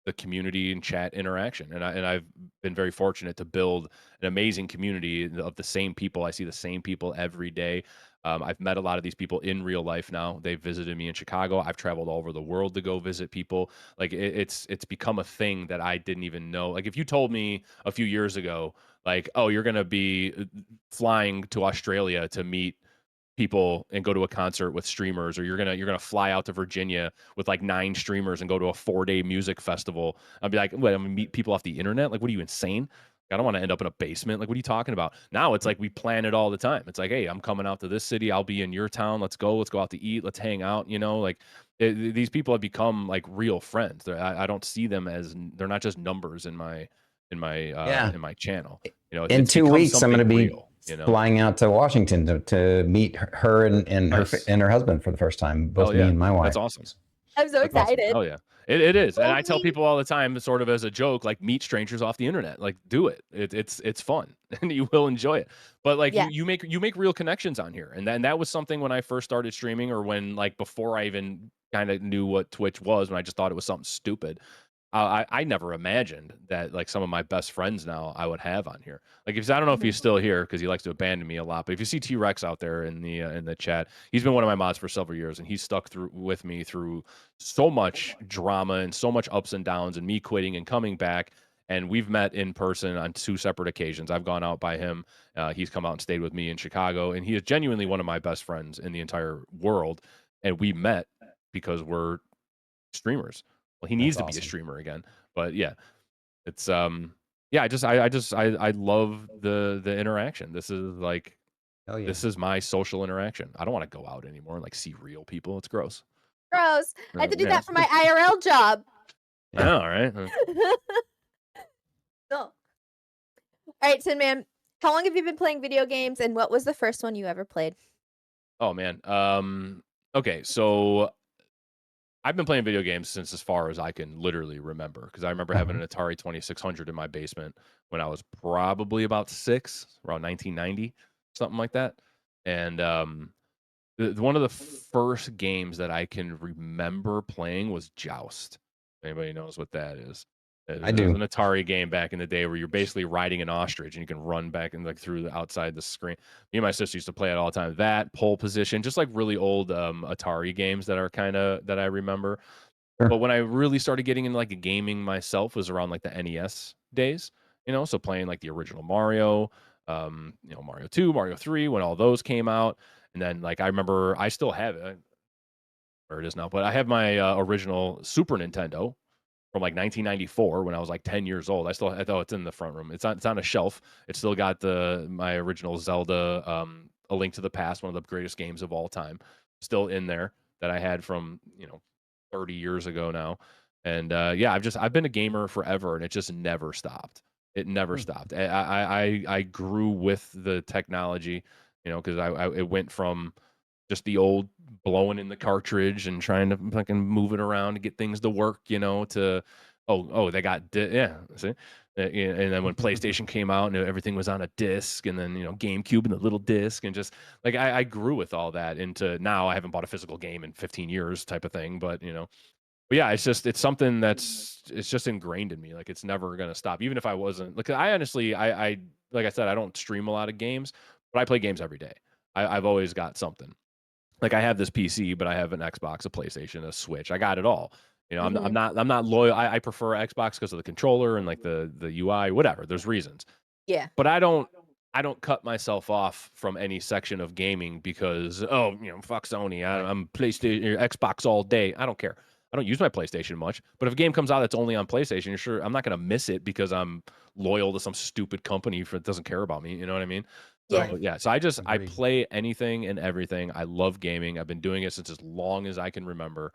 the community and chat interaction, and I've been very fortunate to build an amazing community of the same people. I see the same people every day. I've met a lot of these people in real life now. They've visited me in Chicago. I've traveled all over the world to go visit people. Like it's become a thing that I didn't even know. Like if you told me a few years ago, like, oh, you're gonna be flying to Australia to meet people and go to a concert with streamers, or you're gonna fly out to Virginia with like 9 streamers and go to a 4-day music festival. I'd be like, what, I'm gonna meet people off the internet? Like, what are you, insane? I don't want to end up in a basement. Like, what are you talking about? Now it's like we plan it all the time. It's like, hey, I'm coming out to this city. I'll be in your town. Let's go. Let's go out to eat. Let's hang out. You know, like these people have become like real friends. I don't see them as, they're not just numbers in my Yeah. in my channel. You know, In it's two become weeks, I'm going to something be real. You know, flying out to Washington to meet her and nice. her husband for the first time. Both Oh me yeah, and my wife. that's awesome. I'm so That's awesome. excited. Oh yeah, it is. And I tell Only people all the time, sort of as a joke, like, meet strangers off the internet. Like, do it. It's fun, and you will enjoy it. But like, yeah. you make real connections on here, and that was something when I first started streaming, or when, like, before I even kind of knew what Twitch was, when I just thought it was something stupid. I never imagined that, like, some of my best friends now I would have on here. Like, if I don't know if he's still here because he likes to abandon me a lot, but if you see T-Rex out there in the chat, he's been one of my mods for several years, and he's stuck through with me through so much drama and so much ups and downs, and me quitting and coming back. And we've met in person on 2 separate occasions. I've gone out by him. He's come out and stayed with me in Chicago, and he is genuinely one of my best friends in the entire world. And we met because we're streamers. Well, he needs That's to be a awesome. streamer again. But yeah, it's yeah, I love the interaction. This is like, Hell yeah. this is my social interaction. I don't want to go out anymore and like see real people. It's gross. Gross. I had to do Yeah. that for my IRL job. I know, right? No. All right, Tin Man. How long have you been playing video games, and what was the first one you ever played? Oh man. Okay, so I've been playing video games since as far as I can literally remember, because I remember having an Atari 2600 in my basement when I was probably about 6, around 1990, something like that. And one of the first games that I can remember playing was Joust. Anybody knows what that is? It I was do. an Atari game back in the day where you're basically riding an ostrich and you can run back and like through the outside the screen. Me and my sister used to play it all the time. That, Pole Position, just like really old Atari games that are kind of that I remember. But Sure. when I really started getting into like gaming myself was around like the NES days, you know, so playing like the original Mario, you know, Mario 2, Mario 3, when all those came out. And then like I remember I still have it, where it is now, but I have my original Super Nintendo from like 1994 when I was like 10 years old. I thought it's in the front room. It's on a shelf. It's still got my original Zelda, A Link to the Past, one of the greatest games of all time, still in there, that I had from, you know, 30 years ago now. And yeah, I've been a gamer forever, and it just never stopped. It never stopped. I grew with the technology, you know, because it went from just the old blowing in the cartridge and trying to fucking move it around to get things to work, to they got yeah, see? Yeah, and then when PlayStation came out and everything was on a disc, and then GameCube and the little disc, and just like I grew with all that into now I haven't bought a physical game in 15 years type of thing, but yeah, it's something it's just ingrained in me. Like it's never gonna stop. Even if I wasn't like I honestly I like I said, I don't stream a lot of games, but I play games every day. I've always got something. Like I have this PC, but I have an Xbox, a PlayStation, a Switch. I got it all. I'm not loyal. I prefer Xbox because of the controller and like the UI, whatever. There's reasons. Yeah. But I don't cut myself off from any section of gaming because fuck Sony. I'm PlayStation or Xbox all day. I don't care. I don't use my PlayStation much. But if a game comes out that's only on PlayStation, sure, I'm not gonna miss it because I'm loyal to some stupid company that doesn't care about me. You know what I mean? Yeah. So yeah. So I Agreed. play anything and everything. I love gaming. I've been doing it since as long as I can remember,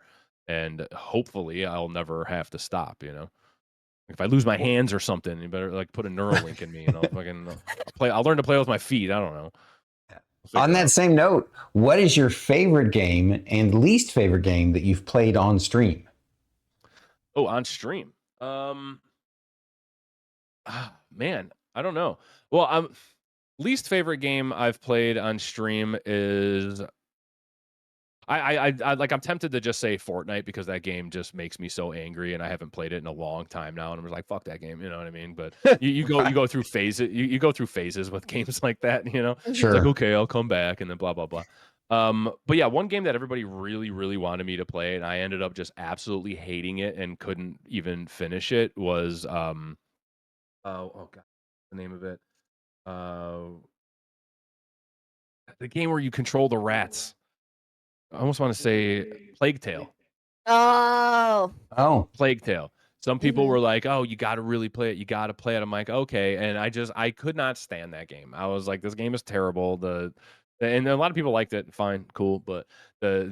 and hopefully I'll never have to stop. If I lose my hands or something, you better like put a Neuralink in me, and I'll learn to play with my feet. I don't know. We'll On figure it that out. same note, what is your favorite game and least favorite game that you've played on stream? Oh, on stream. Man, I don't know. Well, least favorite game I've played on stream is like I'm tempted to just say Fortnite because that game just makes me so angry, and I haven't played it in a long time now, and I'm just like fuck that game, you know what I mean? But you go through phases, you go through phases with games like that, It's like Sure. okay, I'll come back, and then blah blah blah. But yeah, one game that everybody really really wanted me to play, and I ended up just absolutely hating it and couldn't even finish it was oh god, the name of it, uh, the game where you control the rats. I almost want to say Plague Tale. Oh. Oh, Plague Tale. Some people were like, "Oh, you got to really play it. You got to play it." I'm like, "Okay," and I could not stand that game. I was like, "This game is terrible." And a lot of people liked it. Fine, cool, but the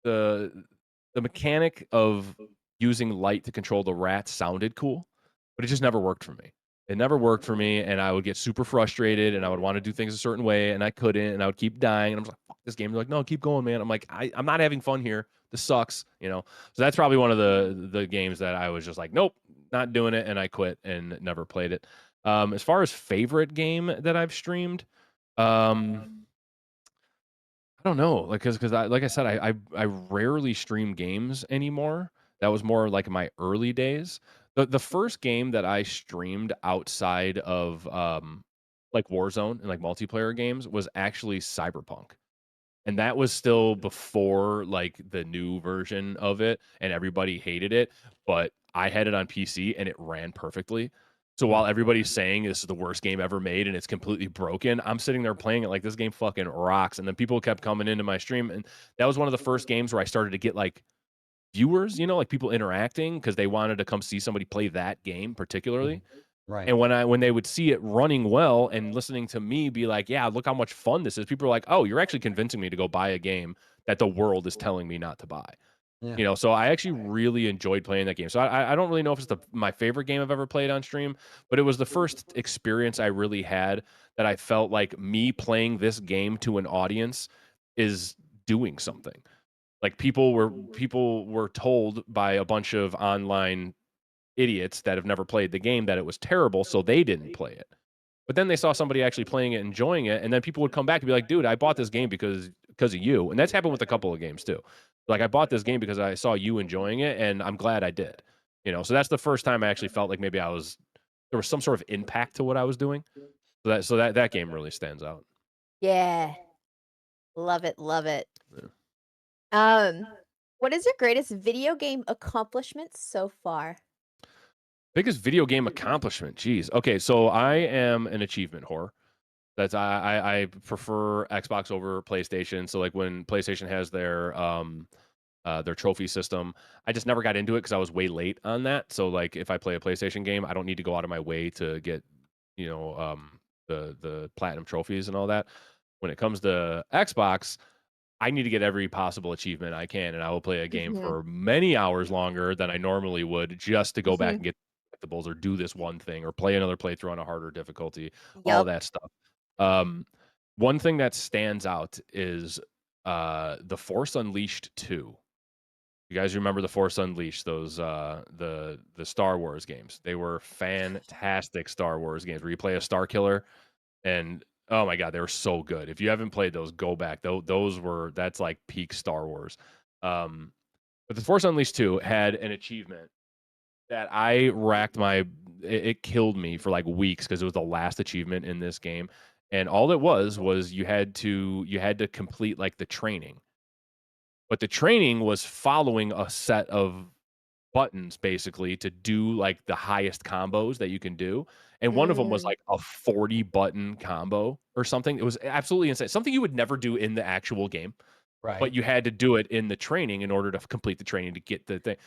the mechanic of using light to control the rats sounded cool, but it just never worked for me. It never worked for me, and I would get super frustrated, and I would want to do things a certain way, and I couldn't, and I would keep dying, and I was like, "Fuck this game." They're like, "No, keep going, man." I'm like, I'm not having fun here. This sucks. So that's probably one of the games that I was just like, nope, not doing it, and I quit and never played it. As far as favorite game that I've streamed, I don't know, like because like I said, I rarely stream games anymore. That was more like my early days. The first game that I streamed outside of like Warzone and like multiplayer games was actually Cyberpunk. And that was still before like the new version of it and everybody hated it, but I had it on PC and it ran perfectly. So while everybody's saying this is the worst game ever made and it's completely broken, I'm sitting there playing it like this game fucking rocks. And then people kept coming into my stream, and that was one of the first games where I started to get like viewers, like people interacting because they wanted to come see somebody play that game particularly. right. And when they would see it running well and listening to me be like, "Yeah, look how much fun this is," people are like, "Oh, you're actually convincing me to go buy a game that the world is telling me not to buy." Yeah. So I actually really enjoyed playing that game. So I don't really know if it's my favorite game I've ever played on stream, but it was the first experience I really had that I felt like me playing this game to an audience is doing something. Like people were told by a bunch of online idiots that have never played the game that it was terrible, so they didn't play it. But then they saw somebody actually playing it, enjoying it, and then people would come back and be like, "Dude, I bought this game because of you." And that's happened with a couple of games too. Like I bought this game because I saw you enjoying it, and I'm glad I did. So that's the first time I actually felt like maybe there was some sort of impact to what I was doing. So that game really stands out. Yeah. Love it. Love it. Yeah. What is your greatest video game accomplishment so far? Biggest video game accomplishment. Jeez. Okay, so I am an achievement whore. That's I prefer Xbox over PlayStation. So like when PlayStation has their trophy system, I just never got into it because I was way late on that. So like if I play a PlayStation game, I don't need to go out of my way to get the platinum trophies and all that. When it comes to Xbox, I need to get every possible achievement I can, and I will play a game Mhm. for many hours longer than I normally would just to go back Mhm. and get collectibles or do this one thing or play another playthrough on a harder difficulty, all Yup. that stuff. Um, one thing that stands out is The Force Unleashed 2. You guys remember The Force Unleashed, those the Star Wars games? They were fantastic Star Wars games where you play a Star Killer, and oh my god, they were so good. If you haven't played those, go back. That's like peak Star Wars. Um, but The Force Unleashed 2 had an achievement that I racked my it killed me for like weeks because it was the last achievement in this game. And all it was you had to complete like the training. But the training was following a set of buttons basically to do like the highest combos that you can do. And one of them was Mm, like a 40 button combo or something. It was absolutely insane. Something you would never do in the actual game, but Right. you had to do it in the training in order to complete the training to get the thing.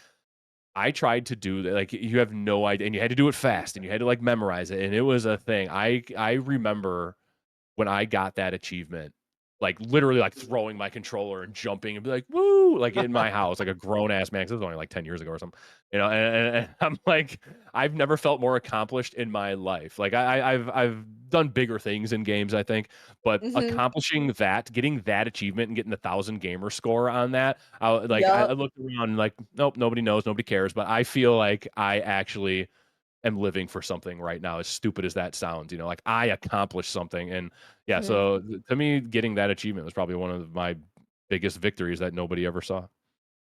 I tried to do that, like, you have no idea, and you had to do it fast, and you had to, like, memorize it, and it was a thing. I remember when I got that achievement, like, literally, like, throwing my controller and jumping and be like, "Woo!" Like, in my house, like a grown ass man, 'cause this was only, like, 10 years ago or something, and I'm like, I've never felt more accomplished in my life. Like, I've done bigger things in games, I think, but mhm. accomplishing that, getting that achievement and getting the 1,000 gamer score on that, I Yup. looked around like, nope, nobody knows, nobody cares, but I feel like I actually am living for something right now, as stupid as that sounds, like I accomplished something. And yeah, Mhm. so to me, getting that achievement was probably one of my biggest victories that nobody ever saw.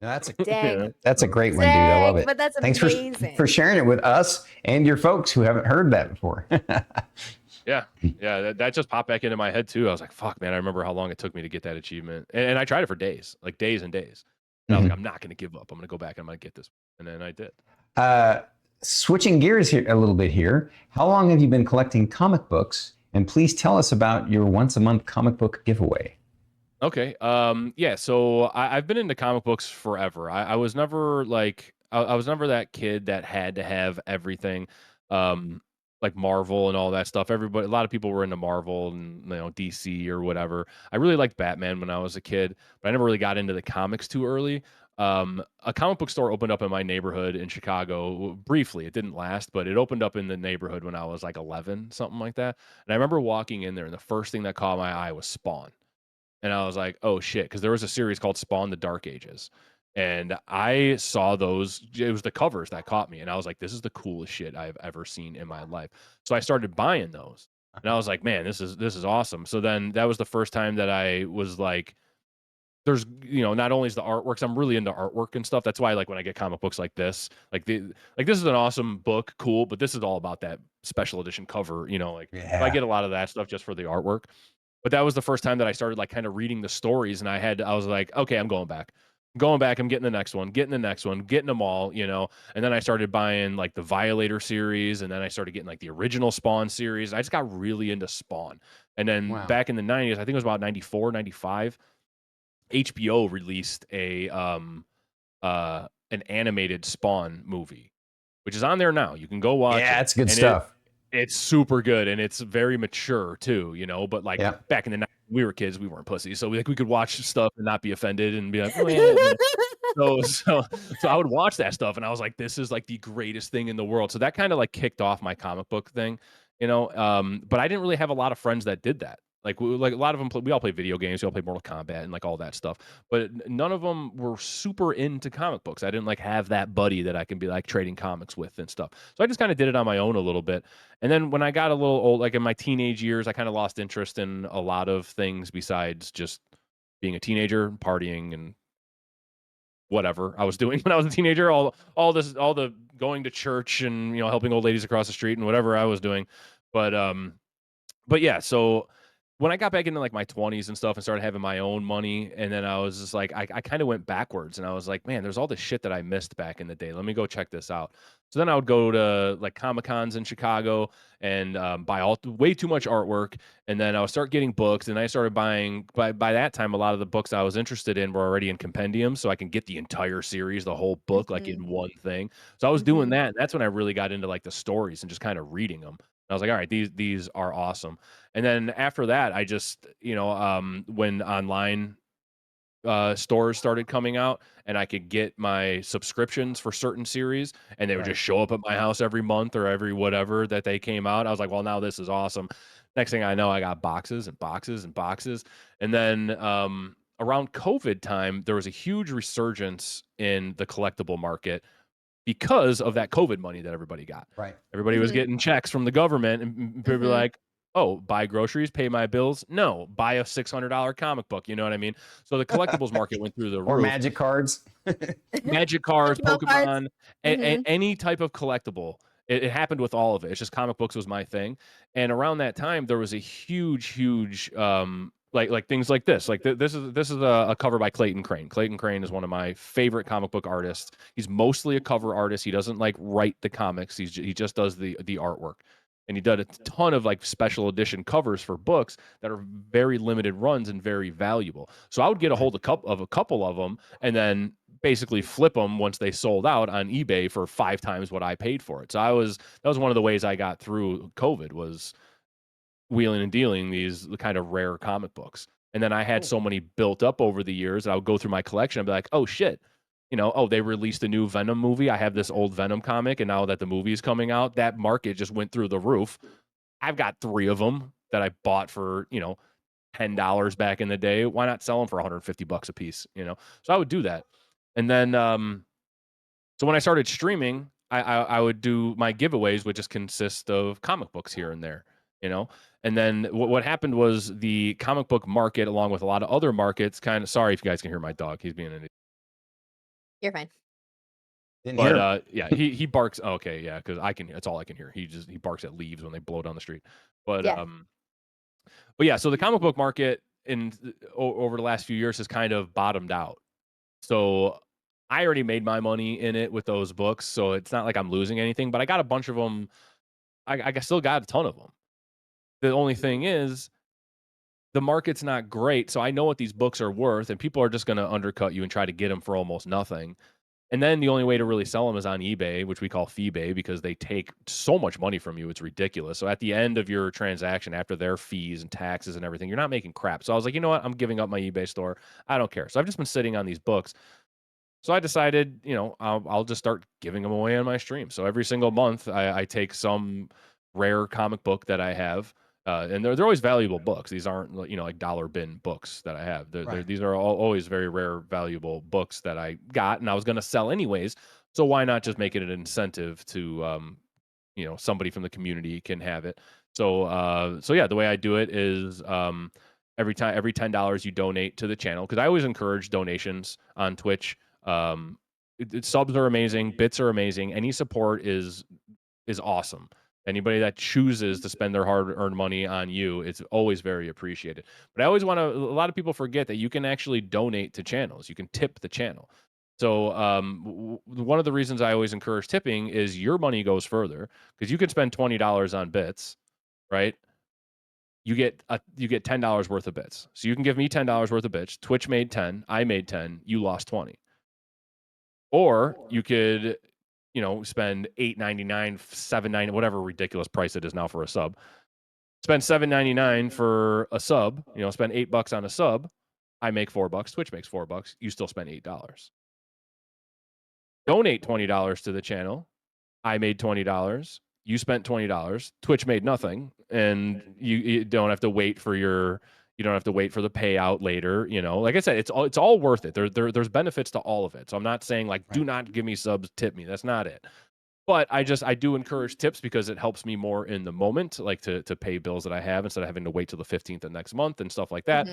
No, Dang. that's a great one, dude. I love Dang, it. but that's Thanks for amazing. sharing it with us and your folks who haven't heard that before. Yeah, yeah, that just popped back into my head too. I was like, fuck, man, I remember how long it took me to get that achievement, and I tried it for days, like days and days. And I was like, Mhm. I'm not gonna give up. I'm gonna go back and I'm gonna get this, and then I did. uh, Switching gears here a little bit here. How long have you been collecting comic books? And please tell us about your once a month comic book giveaway. Okay. Yeah. So I've been into comic books forever. I was never like I was never that kid that had to have everything, um, like Marvel and all that stuff. Everybody, a lot of people were into Marvel and DC or whatever. I really liked Batman when I was a kid, but I never really got into the comics too early. A comic book store opened up in my neighborhood in Chicago briefly. It didn't last, but it opened up in the neighborhood when I was like 11, something like that. And I remember walking in there, and the first thing that caught my eye was Spawn. And I was like, "Oh shit," because there was a series called Spawn: The Dark Ages, and I saw those. It was the covers that caught me, and I was like, "This is the coolest shit I've ever seen in my life." So I started buying those, and I was like, "Man, this is awesome." So then that was the first time that I was like, "There's not only is the artworks, I'm really into artwork and stuff. That's why like when I get comic books like this, like this is an awesome book, cool, but this is all about that special edition cover, like so I Yeah. get a lot of that stuff just for the artwork." But that was the first time that I started like kind of reading the stories, and I was like, okay, I'm going back. Going back, I'm getting the next one, getting the next one, getting them all. And then I started buying like the Violator series, and then I started getting like the original Spawn series. I just got really into Spawn. And then Wow. back in the 90s, I think it was about 94, 95, HBO released an animated Spawn movie, which is on there now. You can go watch Yeah, it. it's good And stuff. it's super good, and it's very mature too. But like Yeah. back in the 90s, we were kids, we weren't pussies, so we could watch stuff and not be offended and be like, oh yeah. So I would watch that stuff, and I was like, this is like the greatest thing in the world. So that kind of like kicked off my comic book thing. But I didn't really have a lot of friends that did that. Like a lot of them, we all play video games, we all play Mortal Kombat and like all that stuff. But none of them were super into comic books. I didn't like have that buddy that I can be like trading comics with and stuff. So I just kind of did it on my own a little bit. And then when I got a little old, like in my teenage years, I kind of lost interest in a lot of things besides just being a teenager, partying, and whatever I was doing when I was a teenager. All the going to church and helping old ladies across the street and whatever I was doing. But but yeah, so when I got back into like my 20s and stuff and started having my own money, and then I was just like, I kind of went backwards, and I was like, man, there's all this shit that I missed back in the day. Let me go check this out. So then I would go to like Comic Cons in Chicago and buy way too much artwork, and then I would start getting books, and I started buying. By that time, a lot of the books I was interested in were already in compendiums, so I can get the entire series, the whole book, like Mhm. in one thing. So I was doing Mhm. that, and that's when I really got into like the stories and just kind of reading them. I was like, all right, these are awesome. And then after that, I just, when online stores started coming out and I could get my subscriptions for certain series and they would just Right. show up at my house every month or every whatever that they came out. I was like, well, now this is awesome. Next thing I know, I got boxes and boxes and boxes. And then around COVID time, there was a huge resurgence in the collectible market because of that COVID money that everybody got. Right. Everybody was getting checks from the government, and people were like, "Oh, buy groceries, pay my bills." No, buy a $600 comic book. You know what I mean? So the collectibles market went through the Or roof. magic cards. Magic cards, Pokemon cards. Pokemon, any type of collectible. It happened with all of it. It's just comic books was my thing. And around that time, there was a huge like things like this. Like this is a cover by Clayton Crane. Clayton Crane is one of my favorite comic book artists. He's mostly a cover artist. He doesn't like write the comics. He just does the artwork. And he did a ton of like special edition covers for books that are very limited runs and very valuable. So I would get a hold of a couple of them and then basically flip them once they sold out on eBay for 5 times what I paid for it. So that was one of the ways I got through COVID, was wheeling and dealing these kind of rare comic books. And then I had so many built up over the years, I would go through my collection and be like, oh shit, they released a new Venom movie. I have this old Venom comic, and now that the movie is coming out, that market just went through the roof. I've got 3 of them that I bought for, $10 back in the day. Why not sell them for $150 a piece? So I would do that. And then, so when I started streaming, I would do my giveaways, would just consist of comic books here and there, And then what happened was the comic book market, along with a lot of other markets, sorry if you guys can hear my dog. He's being an idiot. You're fine. But yeah, he barks. Okay, yeah, because that's all I can hear. He barks at leaves when they blow down the street. But Yeah. but yeah, so the comic book market over the last few years has kind of bottomed out. So I already made my money in it with those books, so it's not like I'm losing anything. But I got a bunch of them. I still got a ton of them. The only thing is, the market's not great, so I know what these books are worth, and people are just going to undercut you and try to get them for almost nothing. And then the only way to really sell them is on eBay, which we call FeeBay, because they take so much money from you. It's ridiculous. So at the end of your transaction, after their fees and taxes and everything, you're not making crap. So I was like, you know what? I'm giving up my eBay store. I don't care. So I've just been sitting on these books. So I decided, I'll just start giving them away on my stream. So every single month, I take some rare comic book that I have. And they're always valuable books. These aren't, like dollar bin books that I have. These are always very rare, valuable books that I got, and I was going to sell anyways. So why not just make it an incentive to, somebody from the community can have it. So yeah, the way I do it is every $10 you donate to the channel, because I always encourage donations on Twitch. Subs are amazing, bits are amazing. Any support is awesome. Anybody that chooses to spend their hard-earned money on you, it's always very appreciated. But I always want to, a lot of people forget that you can actually donate to channels. You can tip the channel. So one of the reasons I always encourage tipping is your money goes further, because you could spend $20 on bits, right? You get $10 worth of bits. So you can give me $10 worth of bits. Twitch made 10, I made 10, you lost 20. Or you could, spend $8.99, $7.99, whatever ridiculous price it is now for a sub. Spend $7.99 for a sub. Spend $8 on a sub. I make $4. Twitch makes $4. You still spend $8. Donate $20 to the channel. I made $20. You spent $20. Twitch made nothing, and you don't have to wait for your. You don't have to wait for the payout later. Like I said, it's all worth it. There's benefits to all of it. So I'm not saying like, do not give me subs, tip me. That's not it. But I do encourage tips, because it helps me more in the moment, like to pay bills that I have instead of having to wait till the 15th of next month and stuff like that.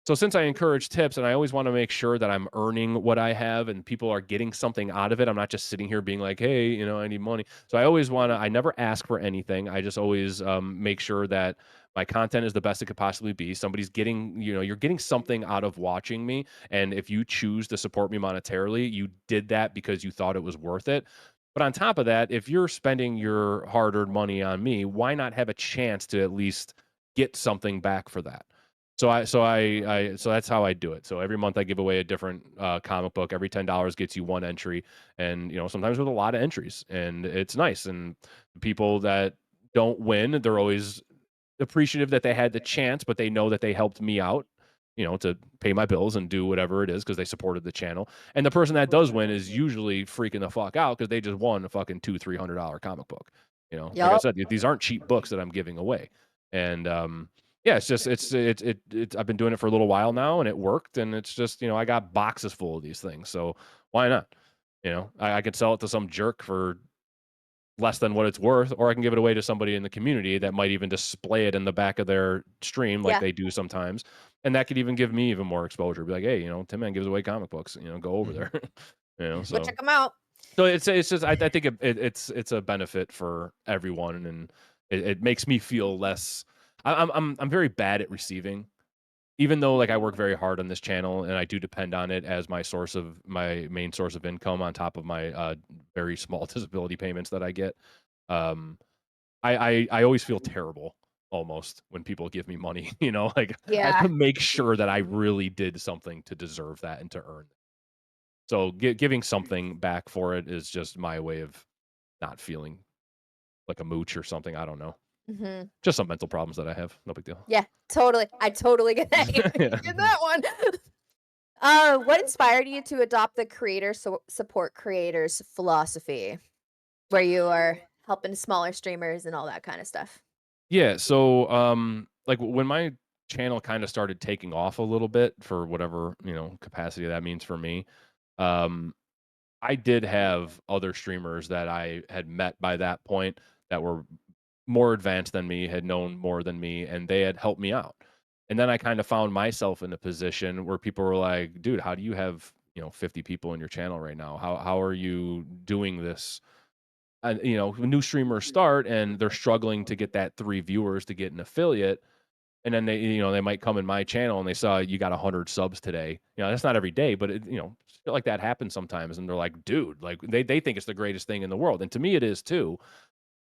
So since I encourage tips, and I always want to make sure that I'm earning what I have and people are getting something out of it, I'm not just sitting here being like, hey, I need money. So I never ask for anything. I just always make sure that my content is the best it could possibly be. Somebody's getting, you're getting something out of watching me. And if you choose to support me monetarily, you did that because you thought it was worth it. But on top of that, if you're spending your hard-earned money on me, why not have a chance to at least get something back for that? So that's how I do it. So every month I give away a different comic book. Every $10 gets you one entry, and sometimes with a lot of entries, and it's nice. And people that don't win, they're always appreciative that they had the chance, but they know that they helped me out, to pay my bills and do whatever it is, because they supported the channel. And the person that does win is usually freaking the fuck out, because they just won a fucking $200-$300 comic book. Like I said, these aren't cheap books that I'm giving away. And yeah, it's just I've been doing it for a little while now, and it worked, and it's just, you know, I got boxes full of these things, so why not? You know, I could sell it to some jerk for less than what it's worth, or I can give it away to somebody in the community that might even display it in the back of their stream like Yeah. they do sometimes, and that could even give me even more exposure. Be like, hey, you know, Tin Man gives away comic books. You know, go over there. You know, Go so check them out. it's just I think it's a benefit for everyone, and it makes me feel less. I'm very bad at receiving, even though like I work very hard on this channel and I do depend on it as my main source of income on top of my very small disability payments that I get. Um, I always feel terrible almost when people give me money. You know, like I have Yeah. to make sure that I really did something to deserve that and to earn it. So giving something back for it is just my way of not feeling like a mooch or something. I don't know. Hmm. Just some mental problems that I have. No big deal. Yeah, totally. I totally get that. Yeah. Get that one. What inspired you to adopt the creator support creators philosophy, where you are helping smaller streamers and all that kind of stuff? Yeah, so like when my channel kind of started taking off a little bit for whatever, you know, capacity that means for me. Um I did have other streamers that I had met by that point that were more advanced than me, had known more than me, and they had helped me out. And then I kind of found myself in a position where people were like, "Dude, how do you have, you know, 50 people in your channel right now? How are you doing this?" And you know, new streamers start and they're struggling to get that 3 viewers to get an affiliate, and then they, you know, they might come in my channel and they saw you got 100 subs today. You know, that's not every day, but it, you know, shit like that happens sometimes, and they're like, "Dude, like they think it's the greatest thing in the world," and to me it is too.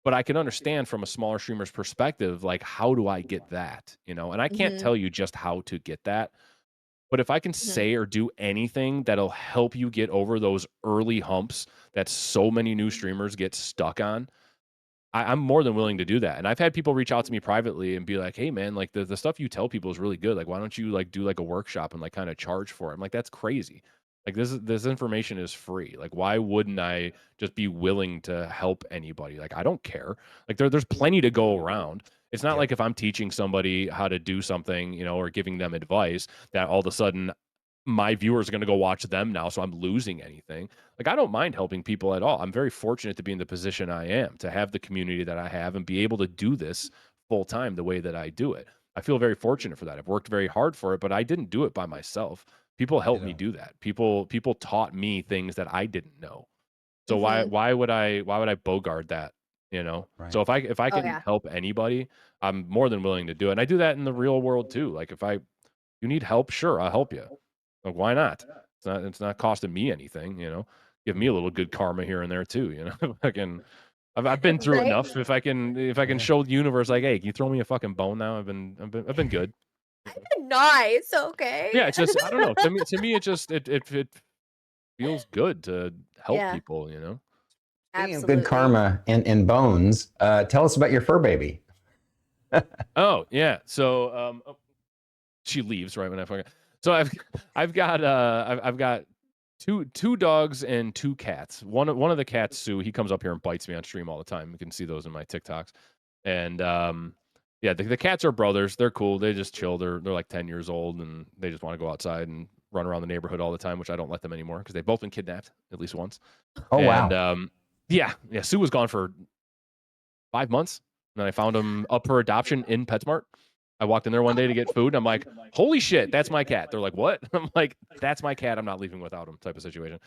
But I can understand from a smaller streamer's perspective, like, how do I get that? You know, and I can't Mhm. tell you just how to get that. But if I can Mhm. say or do anything that'll help you get over those early humps that so many new streamers get stuck on, I'm more than willing to do that. And I've had people reach out to me privately and be like, "Hey man, like the stuff you tell people is really good. Like, why don't you like do like a workshop and like kind of charge for it?" I'm like, "That's crazy. Like this information is free. Like, why wouldn't I just be willing to help anybody? Like, I don't care. Like there's plenty to go around. It's not Yep. like if I'm teaching somebody how to do something, you know, or giving them advice that all of a sudden my viewers are going to go watch them now, so I'm losing anything. Like, I don't mind helping people at all. I'm very fortunate to be in the position I am, to have the community that I have and be able to do this full time the way that I do it. I feel very fortunate for that. I've worked very hard for it, but I didn't do it by myself. People helped me Ditto. do that. People taught me things that I didn't know. So Mhm. why would I bogart that, you know? Right. So if I Oh can yeah. help anybody, I'm more than willing to do it. And I do that in the real world too. Like if you need help, sure, I'll help you. Like, why not? It's not costing me anything, you know. Give me a little good karma here and there too, you know. I've been through Right? enough. If I can Yeah. show the universe like, hey, can you throw me a fucking bone now? I've been good. You know? Nice. Okay. Yeah, it's just I don't know. To me, it just it feels good to help Yeah, people, you know. Speaking of good absolutely. karma and bones, tell us about your fur baby. Oh yeah. So she leaves right when I fucking. So I've got two dogs and two cats. One of the cats, Sue, he comes up here and bites me on stream all the time. You can see those in my TikToks. And yeah, the cats are brothers. They're cool. They just chill. They're like 10 years old and they just want to go outside and run around the neighborhood all the time, which I don't let them anymore because they've both been kidnapped at least once. Oh And wow. yeah, Sue was gone for 5 months. And then I found him up for adoption in PetSmart. I walked in there one day to get food. And I'm like, holy shit, that's my cat. They're like, what? I'm like, that's my cat. I'm not leaving without him type of situation.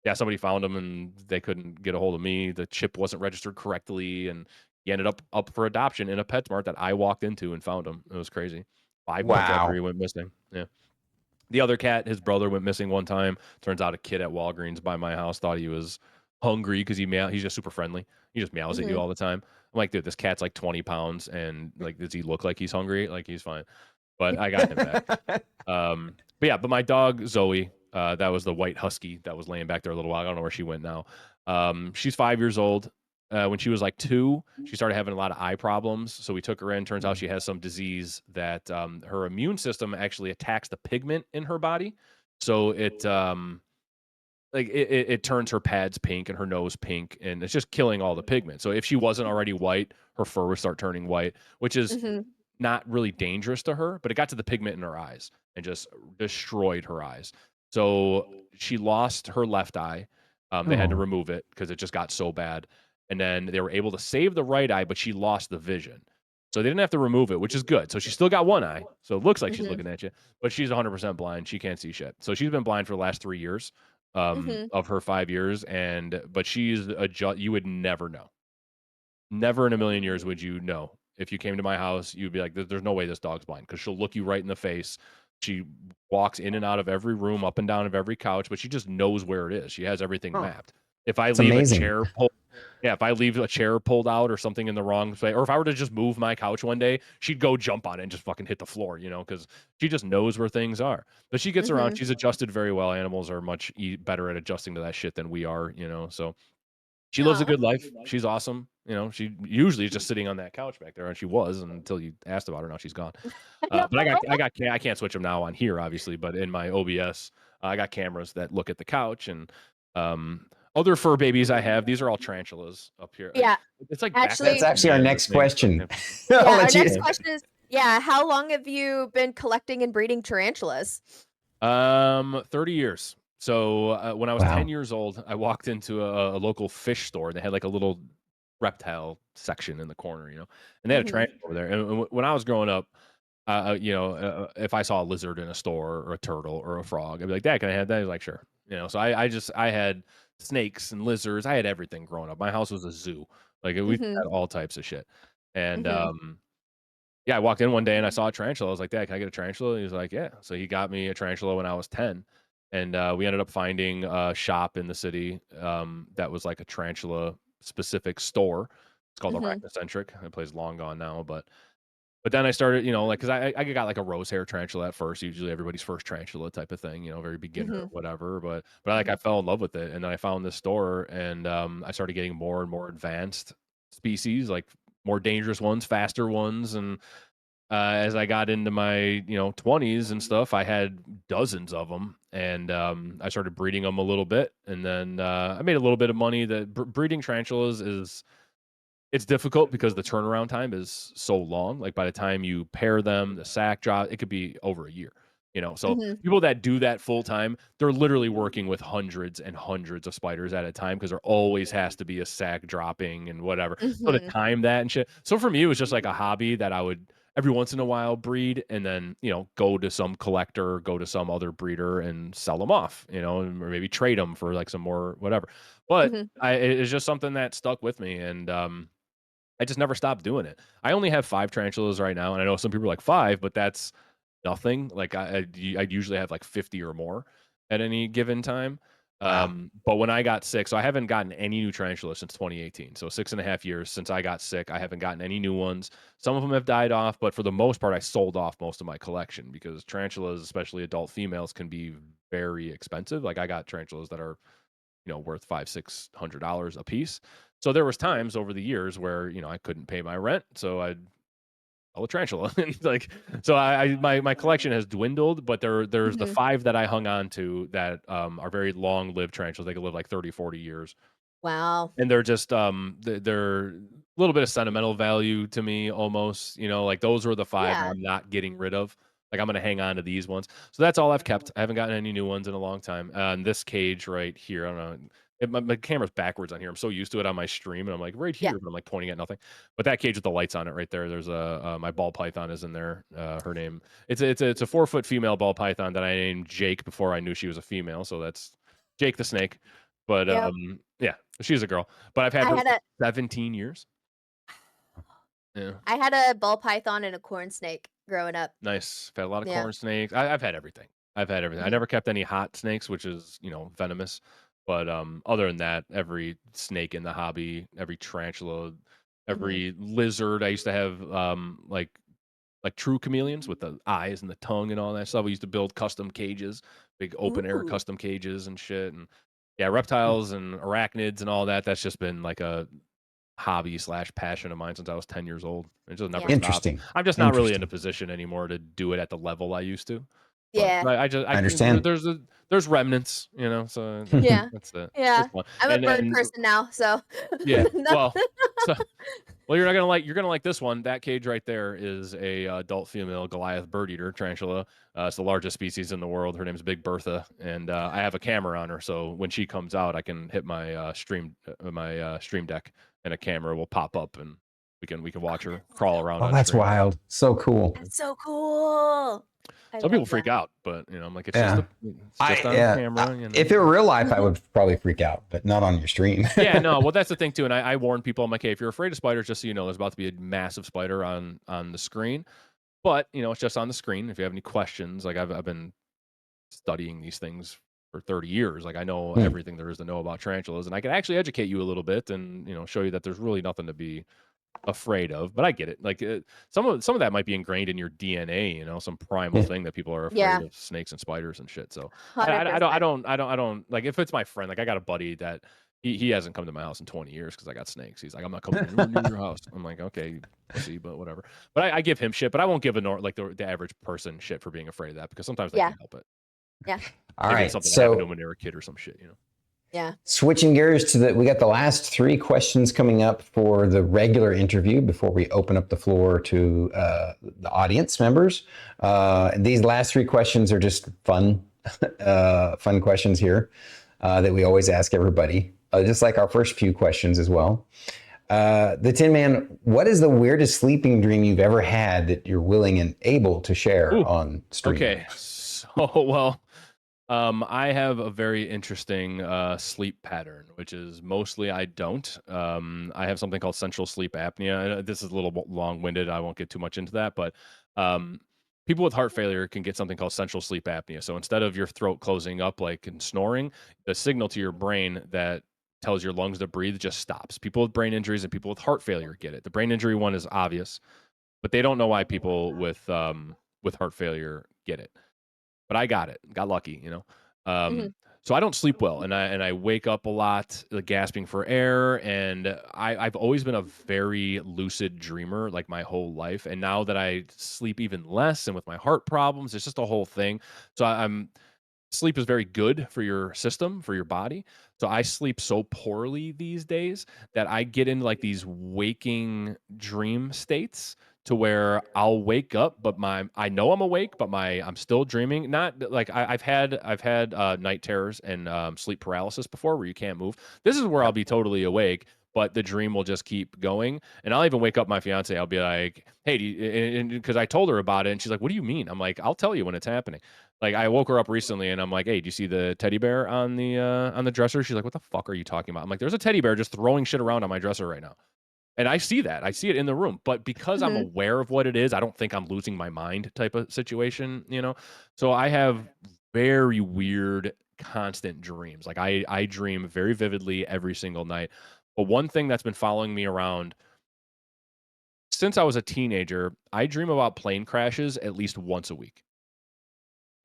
Yeah, somebody found him and they couldn't get a hold of me. The chip wasn't registered correctly. And he ended up for adoption in a PetSmart that I walked into and found him. It was crazy. 5 months after he Wow. went missing. Yeah. The other cat, his brother went missing one time. Turns out a kid at Walgreens by my house thought he was hungry because he's just super friendly. He just meows at you Mhm. all the time. I'm like, dude, this cat's like 20 pounds and like, does he look like he's hungry? Like he's fine. But I got him back. But my dog Zoe, that was the white husky that was laying back there a little while. I don't know where she went now. She's 5 years old. When she was like 2, she started having a lot of eye problems. So we took her in. Turns out she has some disease that her immune system actually attacks the pigment in her body. So it turns her pads pink and her nose pink, and it's just killing all the pigment. So if she wasn't already white, her fur would start turning white, which is Mhm. not really dangerous to her, but it got to the pigment in her eyes and just destroyed her eyes. So she lost her left eye. They had to Oh. remove it because it just got so bad. And then they were able to save the right eye, but she lost the vision. So they didn't have to remove it, which is good. So she still got one eye. So it looks like she's Mhm. looking at you, but she's 100% blind. She can't see shit. So she's been blind for the last 3 years Mhm. of her 5 years. But she's you would never know. Never in a million years would you know. If you came to my house, you'd be like, there's no way this dog's blind because she'll look you right in the face. She walks in and out of every room, up and down of every couch, but she just knows where it is. She has everything Huh. mapped. If I It's leave a amazing. chair pulled, yeah, if I leave a chair pulled out or something in the wrong place, or if I were to just move my couch one day, she'd go jump on it and just fucking hit the floor, because she just knows where things are. But she gets around. Mhm. She's adjusted very well. Animals are much better at adjusting to that shit than we are, so. She lives a Aw. good life. She's awesome. She usually is just sitting on that couch back there, and she was until you asked about her. Now she's gone. But I can't switch them now on here, obviously. But in my OBS, I got cameras that look at the couch and other fur babies I have. These are all tarantulas up here. Yeah. It's like Actually- That's actually our man, next those things. question. Yeah, I'll our let you- next question is, how long have you been collecting and breeding tarantulas? 30 years. So when I was Wow. 10 years old, I walked into a local fish store. They had like a little reptile section in the corner, and they had a Mhm. tarantula over there. And when I was growing up, if I saw a lizard in a store or a turtle or a frog, I'd be like, "Dad, can I have that?" He's like, "Sure." So I had snakes and lizards. I had everything growing up. My house was a zoo. Like we Mhm. had all types of shit. And Mhm. yeah, I walked in one day and I saw a tarantula. I was like, "Dad, can I get a tarantula?" He was like, "Yeah." So he got me a tarantula when I was 10. And we ended up finding a shop in the city that was like a tarantula specific store. It's called Mhm. Arachnocentric. It plays long gone now, but then I started, because I got like a rose hair tarantula at first, usually everybody's first tarantula type of thing, very beginner or Mhm. whatever. But I fell in love with it, and then I found this store, and I started getting more and more advanced species, like more dangerous ones, faster ones, and as I got into my 20s and stuff, I had dozens of them, and I started breeding them a little bit, and then I made a little bit of money. That breeding tarantulas it's difficult because the turnaround time is so long. Like by the time you pair them, the sack drop, it could be over a year. So Mhm. people that do that full time, they're literally working with hundreds and hundreds of spiders at a time because there always has to be a sack dropping and whatever. So to Mhm. time that and shit. So for me, it was just like a hobby that I would every once in a while breed and then go to some collector, go to some other breeder and sell them off, or maybe trade them for like some more whatever. But Mhm. it's just something that stuck with me, and I just never stopped doing it. I only have 5 tarantulas right now, and I know some people are like 5, but that's nothing. Like I usually have like 50 or more at any given time. Wow. But when I got sick, so I haven't gotten any new tarantulas since 2018. So 6.5 years since I got sick, I haven't gotten any new ones. Some of them have died off, but for the most part, I sold off most of my collection because tarantulas, especially adult females, can be very expensive. Like I got tarantulas that are worth $500-600 a piece. So there was times over the years where I couldn't pay my rent, so I'd sell a tarantula. And like so my collection has dwindled, but there's the Mhm. 5 that I hung on to that are very long lived tarantulas. They can live like 30-40 years, Wow. and they're just they're a little bit of sentimental value to me almost. Like those were the 5 Yeah. I'm not getting rid of. Like I'm gonna hang on to these ones. So that's all I've kept. I haven't gotten any new ones in a long time. And this cage right here, I don't know. My camera's backwards on here. I'm so used to it on my stream, and I'm like right Yeah. here, but I'm like pointing at nothing. But that cage with the lights on it right there. There's a my ball python is in there. Her name it's a 4-foot female ball python that I named Jake before I knew she was a female. So that's Jake the snake. But Yep. yeah, she's a girl. But I've had I her had for a 17 years. Yeah, I had a ball python and a corn snake growing up. nice. I've had a lot of Yeah. corn snakes. I've had everything. I've had everything. I Mhm. never kept any hot snakes, which is venomous. But other than that, every snake in the hobby, every tarantula, Mhm. every lizard. I used to have like true chameleons with the eyes and the tongue and all that stuff. We used to build custom cages, big open air Ooh. custom cages and shit. And yeah, reptiles and arachnids and all that. That's just been like a hobby/passion of mine since I was 10 years old. It just never Yeah. stopped. Interesting. I'm just not really in a Interesting. position anymore to do it at the level I used to. But Yeah. I understand. there's remnants, so Yeah. that's it. Yeah. It's fun. I'm a bird And person now, so yeah, no. well, so Well, you're gonna like this one. That cage right there is a adult female Goliath bird eater tarantula. It's the largest species in the world. Her name's Big Bertha, and I have a camera on her, so when she comes out, I can hit my stream deck, and a camera will pop up, and we can watch her crawl around. Oh, on that's stream. wild. So cool. That's so cool. Some people freak out, but I'm like, it's Yeah. just on camera. You know? If it were real life, I would probably freak out, but not on your stream. Yeah, no. Well, that's the thing too, and I warn people. I'm like, hey, if you're afraid of spiders, just so you know, there's about to be a massive spider on the screen. But it's just on the screen. If you have any questions, like I've been studying these things for 30 years. Like I know everything there is to know about tarantulas, and I can actually educate you a little bit and show you that there's really nothing to be afraid of. But I get it. Like some of that might be ingrained in your DNA. Some primal thing that people are afraid of snakes and spiders and shit. So I don't like if it's my friend. Like I got a buddy that he hasn't come to my house in 20 years because I got snakes. He's like, I'm not coming near your house. I'm like, okay, see, but whatever. But I give him shit, but I won't give the average person shit for being afraid of that because sometimes they can't help it. Yeah. All right. Something happened to them when they were a kid or some shit. Yeah. Switching gears to we got the last 3 questions coming up for the regular interview before we open up the floor to the audience members. These last 3 questions are just fun questions here that we always ask everybody, just like our first few questions as well. The Tin Man, what is the weirdest sleeping dream you've ever had that you're willing and able to share on stream? Okay, so well. I have a very interesting sleep pattern, which is mostly I don't. I have something called central sleep apnea. This is a little long-winded. I won't get too much into that, but people with heart failure can get something called central sleep apnea. So instead of your throat closing up like and snoring, the signal to your brain that tells your lungs to breathe just stops. People with brain injuries and people with heart failure get it. The brain injury one is obvious, but they don't know why people with heart failure get it. But I got it. Got lucky, So I don't sleep well, and I wake up a lot, gasping for air, and I've always been a very lucid dreamer, like my whole life. And now that I sleep even less, and with my heart problems, it's just a whole thing. So sleep is very good for your system, for your body. So I sleep so poorly these days that I get into like these waking dream states to where I'll wake up, but I know I'm awake, but I'm still dreaming. Not like I've had night terrors and sleep paralysis before, where you can't move. This is where I'll be totally awake, but the dream will just keep going. And I'll even wake up my fiance. I'll be like, "Hey," because I told her about it, and she's like, "What do you mean?" I'm like, "I'll tell you when it's happening." Like I woke her up recently, and I'm like, "Hey, do you see the teddy bear on the dresser?" She's like, "What the fuck are you talking about?" I'm like, "There's a teddy bear just throwing shit around on my dresser right now." And I see that. I see it in the room. But because I'm aware of what it is, I don't think I'm losing my mind type of situation, So I have very weird, constant dreams. Like I dream very vividly every single night. But one thing that's been following me around since I was a teenager, I dream about plane crashes at least once a week.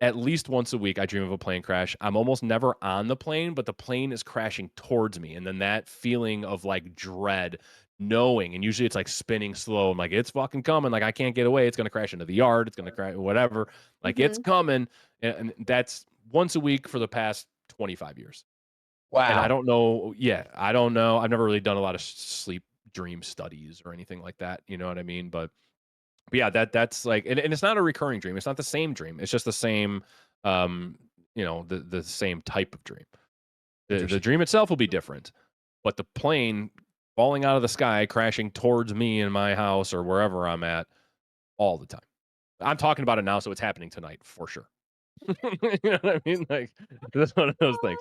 At least once a week, I dream of a plane crash. I'm almost never on the plane, but the plane is crashing towards me. And then that feeling of like dread, knowing, and usually it's like spinning slow. I'm like, it's fucking coming. Like, I can't get away. It's going to crash into the yard. It's going to crash, whatever. Like, it's coming. And that's once a week for the past 25 years. Wow. And I don't know. Yeah, I don't know. I've never really done a lot of sleep dream studies or anything like that. You know what I mean? But yeah, that's like, and it's not a recurring dream. It's not the same dream. It's just the same, the same type of dream. The dream itself will be different, but the plane falling out of the sky, crashing towards me in my house or wherever I'm at, all the time. I'm talking about it now, so it's happening tonight for sure. You know what I mean? Like, that's one of those things.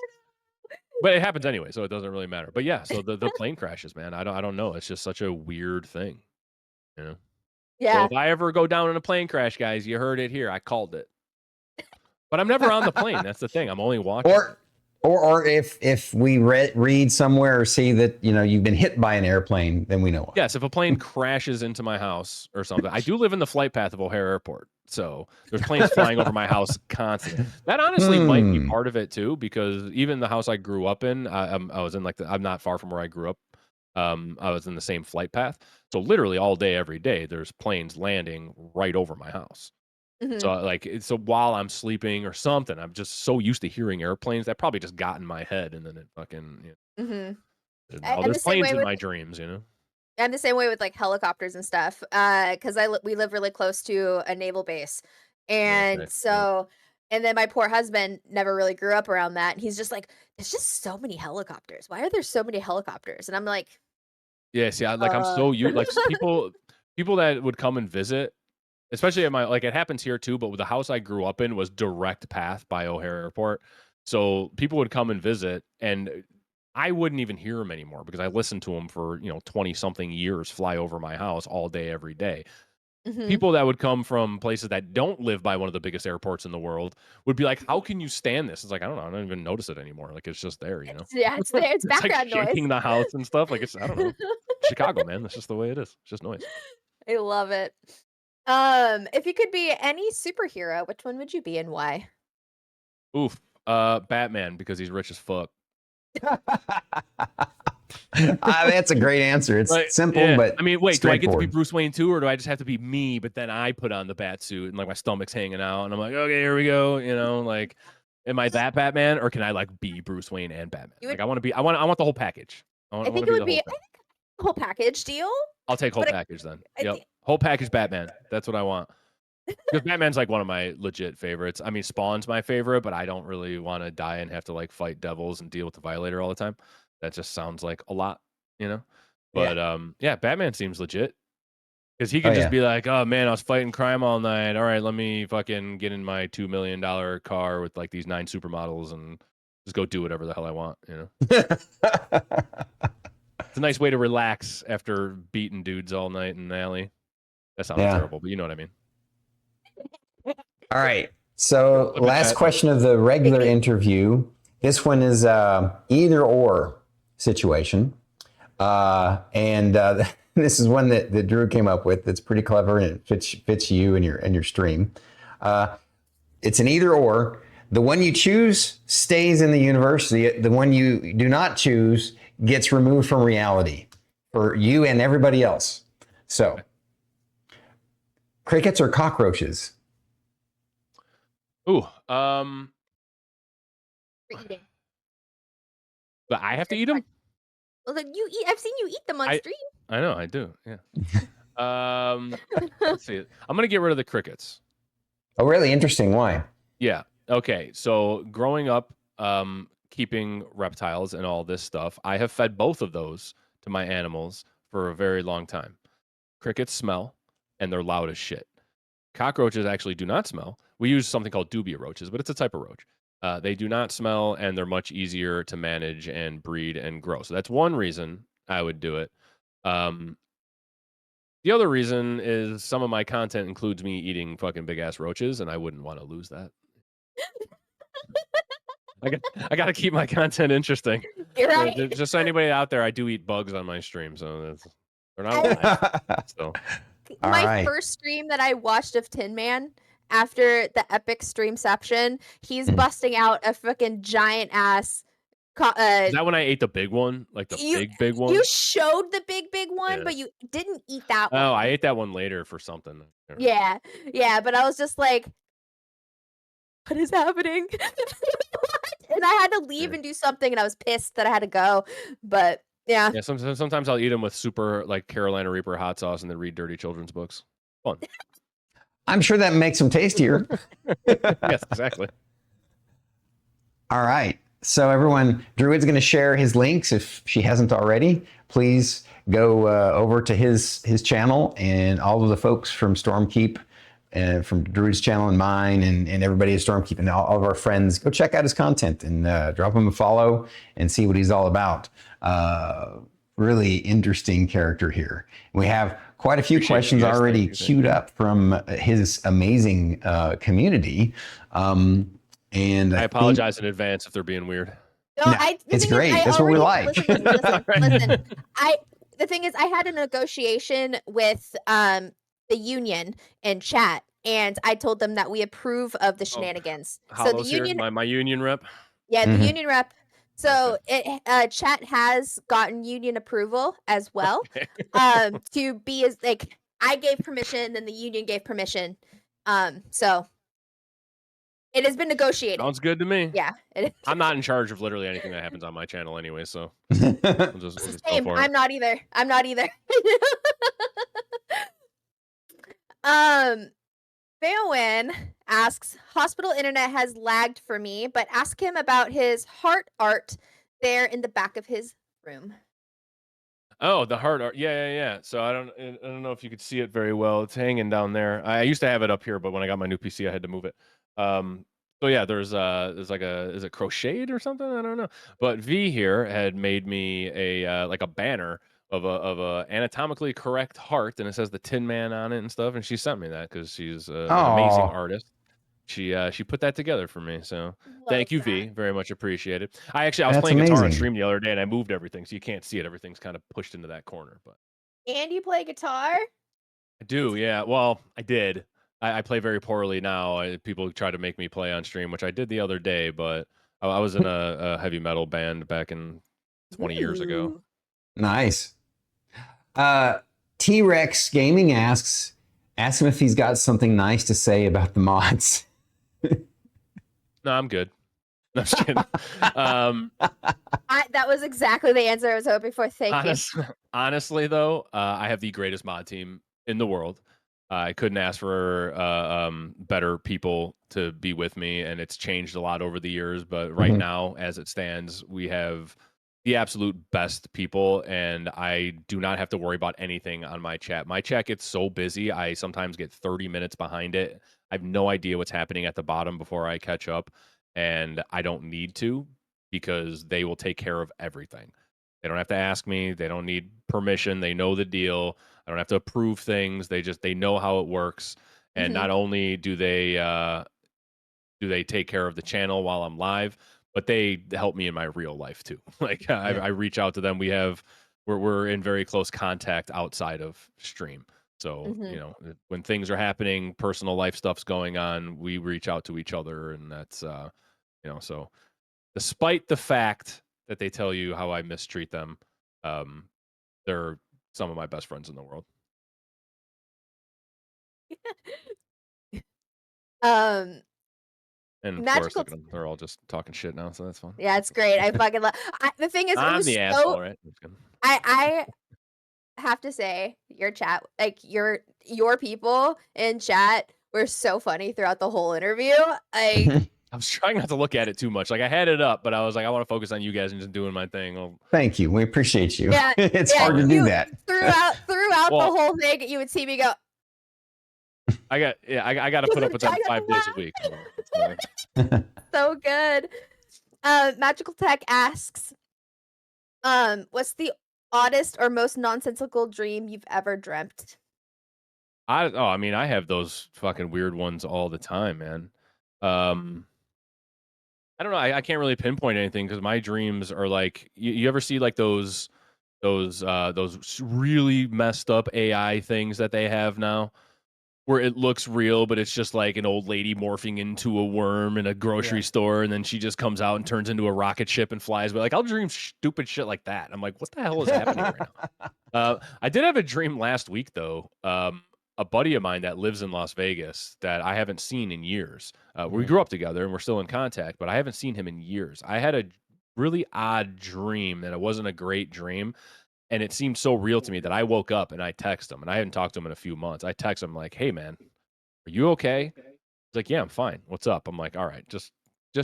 But it happens anyway, so it doesn't really matter. But yeah, so the plane crashes, man. I don't know. It's just such a weird thing, So Yeah. if I ever go down in a plane crash, guys, you heard it here. I called it. But I'm never on the plane. That's the thing. I'm only watching. Or if we read somewhere or see that you've been hit by an airplane, then we know why. Yes, if a plane crashes into my house or something. I do live in the flight path of O'Hare Airport, so there's planes flying over my house constantly. That honestly might be part of it too, because even the house I grew up in, I was in I'm not far from where I grew up. I was in the same flight path, so literally all day, every day, there's planes landing right over my house. So while I'm sleeping or something, I'm just so used to hearing airplanes that probably just got in my head, and then it fucking. Now there's planes in my dreams, I'm the same way with like helicopters and stuff. Because we live really close to a naval base, and Okay. so and then my poor husband never really grew up around that. And he's just like, "There's just so many helicopters. Why are there so many helicopters?" And I'm like, Yeah, see, I'm uh. so like people that would come and visit, especially at my like it happens here too, but with the house I grew up in was direct path by O'Hare Airport. So people would come and visit and I wouldn't even hear them anymore because I listened to them for, 20 something years fly over my house all day every day. Mhm. People that would come from places that don't live by one of the biggest airports in the world would be like, "How can you stand this?" It's like, I don't know, I don't even notice it anymore. Like it's just there, Yeah, it's there. It's It's like background noise. shaking the house and stuff. Like it's I don't know. Chicago, man. That's just the way it is. It's just noise. I love it. If you could be any superhero, which one would you be and why? Oof. Batman because he's rich as fuck. That's a great answer. It's Like, simple, yeah. but I mean, wait, do I get to be straightforward. Bruce Wayne too, or do I just have to be me? But then I put on the bat suit and like my stomach's hanging out, and I'm like, okay, here we go. Like, am I that Batman, or can I like be Bruce Wayne and Batman? You Like, would. I want to be. I want the whole package. I I want think to it be would the whole be. I thing. think a whole package deal. I'll take whole But package then. I Yep, think. whole package Batman. That's what I want. Because Batman's like one of my legit favorites. I mean, Spawn's my favorite, but I don't really want to die and have to like fight devils and deal with the Violator all the time. That just sounds like a lot, you know. But Yeah. yeah, Batman seems legit because he Oh can just yeah. be like, "Oh man, I was fighting crime all night. All right, let me fucking get in my $2 million car with like these 9 supermodels and just go do whatever the hell I want." It's a nice way to relax after beating dudes all night in the alley. That sounded Yeah. terrible, but you know what I mean. All right. So Flip it, last Pat. question of the regular interview. This one is either or situation. And this is one that Drew came up with that's pretty clever and it fits you and your stream. It's an either or. The one you choose stays in the university. The one you do not choose gets removed from reality for you and everybody else. So, crickets or cockroaches? Ooh, For eating. but I have to eat them. Well, then you eat. I've seen you eat them on stream. I know, I do. Yeah. Let's see. I'm gonna get rid of the crickets. Oh, really interesting. Why? Yeah. Okay. So growing up, keeping reptiles and all this stuff, I have fed both of those to my animals for a very long time. Crickets smell, and they're loud as shit. Cockroaches actually do not smell. We use something called dubia roaches, but it's a type of roach. They do not smell, and they're much easier to manage and breed and grow. So that's one reason I would do it. The other reason is some of my content includes me eating fucking big ass roaches, and I wouldn't want to lose that. I got to keep my content interesting. You're right. Just so anybody out there, I do eat bugs on my stream, so they're not alive. So My first stream that I watched of Tin Man after the epic streamception, he's busting out a fucking giant ass. is that when I ate the big one, like the big one? You showed the big one, Yeah. but you didn't eat that one. Oh, I ate that one later for something. Yeah, but I was just like, what is happening? And I had to leave and do something, and I was pissed that I had to go. But yeah. Yeah, sometimes I'll eat them with super like Carolina Reaper hot sauce and then read dirty children's books. Fun. I'm sure that makes them tastier. Yes, exactly. All right. So everyone, Druid's going to share his links if she hasn't already. Please go over to his channel, and all of the folks from Stormkeep and from Druid's channel and mine and everybody at Stormkeep and all of our friends, go check out his content and drop him a follow and see what he's all about. Really interesting character here. We have quite a few questions already queued up from his amazing community. And I apologize in advance if they're being weird. No, it's great. That's what we like. Listen. The thing is, I had a negotiation with the union in chat, and I told them that we approve of the shenanigans. So the union, my union rep. Yeah, the union rep. So chat has gotten union approval as well. To be as like I gave permission, then the union gave permission. So It has been negotiated. Sounds good to me. Yeah. I'm not in charge of literally anything that happens on my channel anyway, so we'll just go Same. for it. I'm not either. Theowin asks, hospital internet has lagged for me, but ask him about his heart art there in the back of his room. Oh, the heart art. Yeah. So I don't know if you could see it very well. It's hanging down there. I used to have it up here, but when I got my new PC, I had to move it. So yeah, there's like is it crocheted or something? I don't know. But V here had made me a like a banner of a anatomically correct heart, and it says the Tin Man on it and stuff. And she sent me that because she's an amazing Aw. artist. She put that together for me. So Love thank you, that. V. Very much appreciated. I was That's playing guitar on amazing. stream the other day, and I moved everything, so you can't see it. Everything's kind of pushed into that corner. But And you play guitar? I do, yeah. Well, I did. I play very poorly now. People try to make me play on stream, which I did the other day. But I was in a heavy metal band back in 20 years ago. Ooh. Nice. T-Rex Gaming asks him if he's got something nice to say about the mods. No, I'm good. No, I'm just kidding. That was exactly the answer I was hoping for. Thank you. Honestly, though, I have the greatest mod team in the world. I couldn't ask for better people to be with me, and it's changed a lot over the years. But right now, as it stands, we have the absolute best people, and I do not have to worry about anything on my chat. My chat gets so busy, I sometimes get 30 minutes behind it. I have no idea what's happening at the bottom before I catch up, and I don't need to because they will take care of everything. They don't have to ask me. They don't need permission. They know the deal. I don't have to approve things. They know how it works. And not only do they take care of the channel while I'm live, but they help me in my real life too. Like I reach out to them. We're in very close contact outside of stream. So, you know, when things are happening, personal life stuff's going on, we reach out to each other, and that's you know, so despite the fact that they tell you how I mistreat them, they're some of my best friends in the world. Um, And of course, Magical look at them. They're all just talking shit now, so that's fun. Yeah, it's great. I fucking love. The thing is, it I'm was the so. asshole, right? I'm just kidding. I have to say, your chat, like your people in chat, were so funny throughout the whole interview. I was trying not to look at it too much. Like I had it up, but I was like, I want to focus on you guys and just doing my thing. Thank you. We appreciate you. Yeah, It's hard to do that. Throughout Well, the whole thing, you would see me go. I got to put up with that 5 days a week. So it's fine. So good. Magical Tech asks, what's the oddest or most nonsensical dream you've ever dreamt? I mean, I have those fucking weird ones all the time, man. I don't know. I can't really pinpoint anything because my dreams are like you ever see like those really messed up AI things that they have now, where it looks real, but it's just like an old lady morphing into a worm in a grocery store, and then she just comes out and turns into a rocket ship and flies. But like, I'll dream stupid shit like that. I'm like, what the hell is happening right now? I did have a dream last week though. A buddy of mine that lives in Las Vegas that I haven't seen in years. We grew up together and we're still in contact, but I haven't seen him in years. I had a really odd dream that it wasn't a great dream. And it seemed so real to me that I woke up and I text him, and I hadn't talked to him in a few months. I text him like, "Hey man, are you okay?" He's like, "Yeah, I'm fine. What's up?" I'm like, "All right, just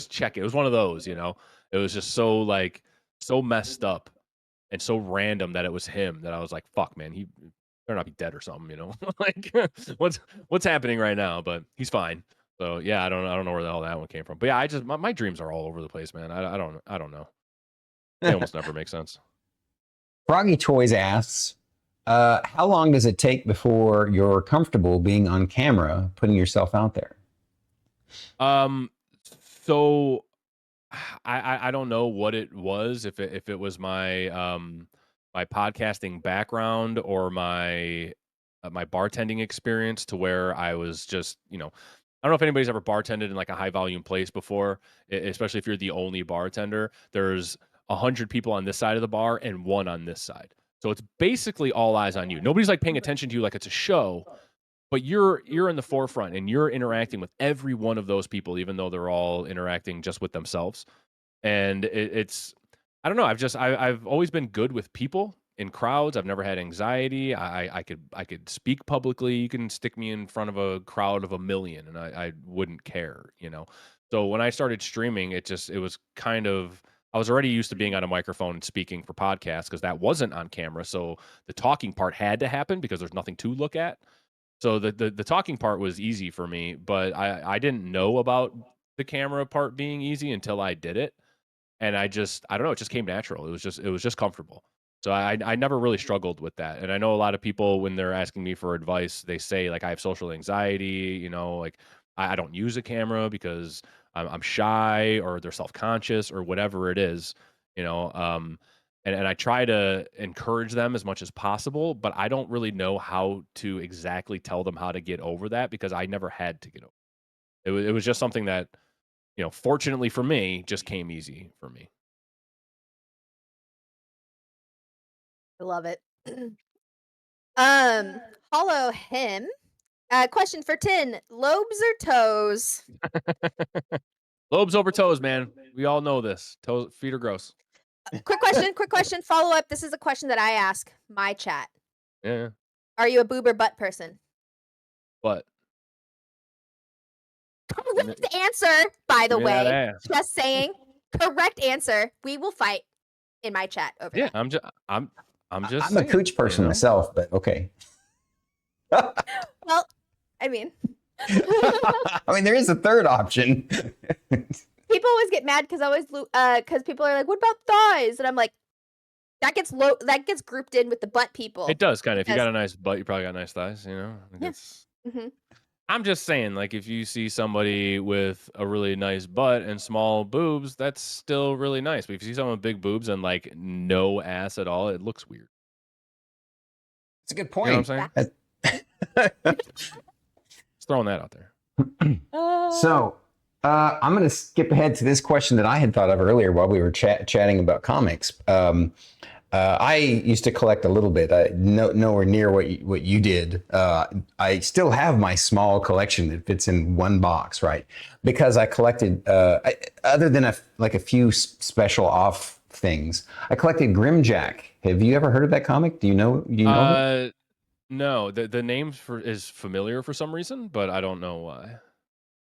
check it." It was one of those, you know. It was just so like so messed up and so random that it was him that I was like, "Fuck, man, he better not be dead or something," you know. Like what's happening right now? But he's fine. So yeah, I don't know where the hell that one came from. But yeah, I just my dreams are all over the place, man. I don't know. They almost never make sense. Froggy Toys asks, how long does it take before you're comfortable being on camera, putting yourself out there? So I don't know what it was, if it was my my podcasting background or my my bartending experience, to where I was just, you know, I don't know if anybody's ever bartended in like a high volume place before, especially if you're the only bartender. There's 100 people on this side of the bar and one on this side. So it's basically all eyes on you. Nobody's like paying attention to you like it's a show, but you're in the forefront and you're interacting with every one of those people, even though they're all interacting just with themselves. And it's I don't know. I've always been good with people in crowds. I've never had anxiety. I could speak publicly. You can stick me in front of a crowd of 1 million, and I wouldn't care. So when I started streaming, it was kind of I was already used to being on a microphone and speaking for podcasts because that wasn't on camera. So the talking part had to happen because there's nothing to look at. So the talking part was easy for me, but I didn't know about the camera part being easy until I did it. And I don't know, it just came natural. It was just comfortable. So I never really struggled with that. And I know a lot of people when they're asking me for advice, they say like I have social anxiety, like I don't use a camera because I'm shy or they're self-conscious or whatever it is, and I try to encourage them as much as possible, but I don't really know how to exactly tell them how to get over that because I never had to get over it. It was just something that, fortunately for me, just came easy for me. I love it. Hollow him. Question for Tin: lobes or toes? Lobes over toes, man. We all know this. Toes, feet are gross. Quick question. Follow up. This is a question that I ask my chat. Yeah, Are you a boob or butt person? but Correct answer, by the give me that way. ass. Just saying. Correct answer. We will fight in my chat over Yeah, that. I'm just I'm a saying, cooch person myself, but okay. Well, I mean, I mean, there is a third option. people always get mad because people are like, "What about thighs?" And I'm like, that gets grouped in with the butt people. It does kind of. If you because- got a nice butt, you probably got nice thighs. Like Yeah. it's- Mhm. I'm just saying, like, if you see somebody with a really nice butt and small boobs, that's still really nice. But if you see someone with big boobs and like no ass at all, it looks weird. It's a good You point. know what I'm saying? Just throwing that out there. So I'm going to skip ahead to this question that I had thought of earlier while we were chatting about comics. I used to collect a little bit, nowhere near what you did. I still have my small collection that fits in one box, right? Because I collected, other than a few special off things, I collected Grimjack. Have you ever heard of that comic? Do you know? Of it? No, the name is familiar for some reason, but I don't know why.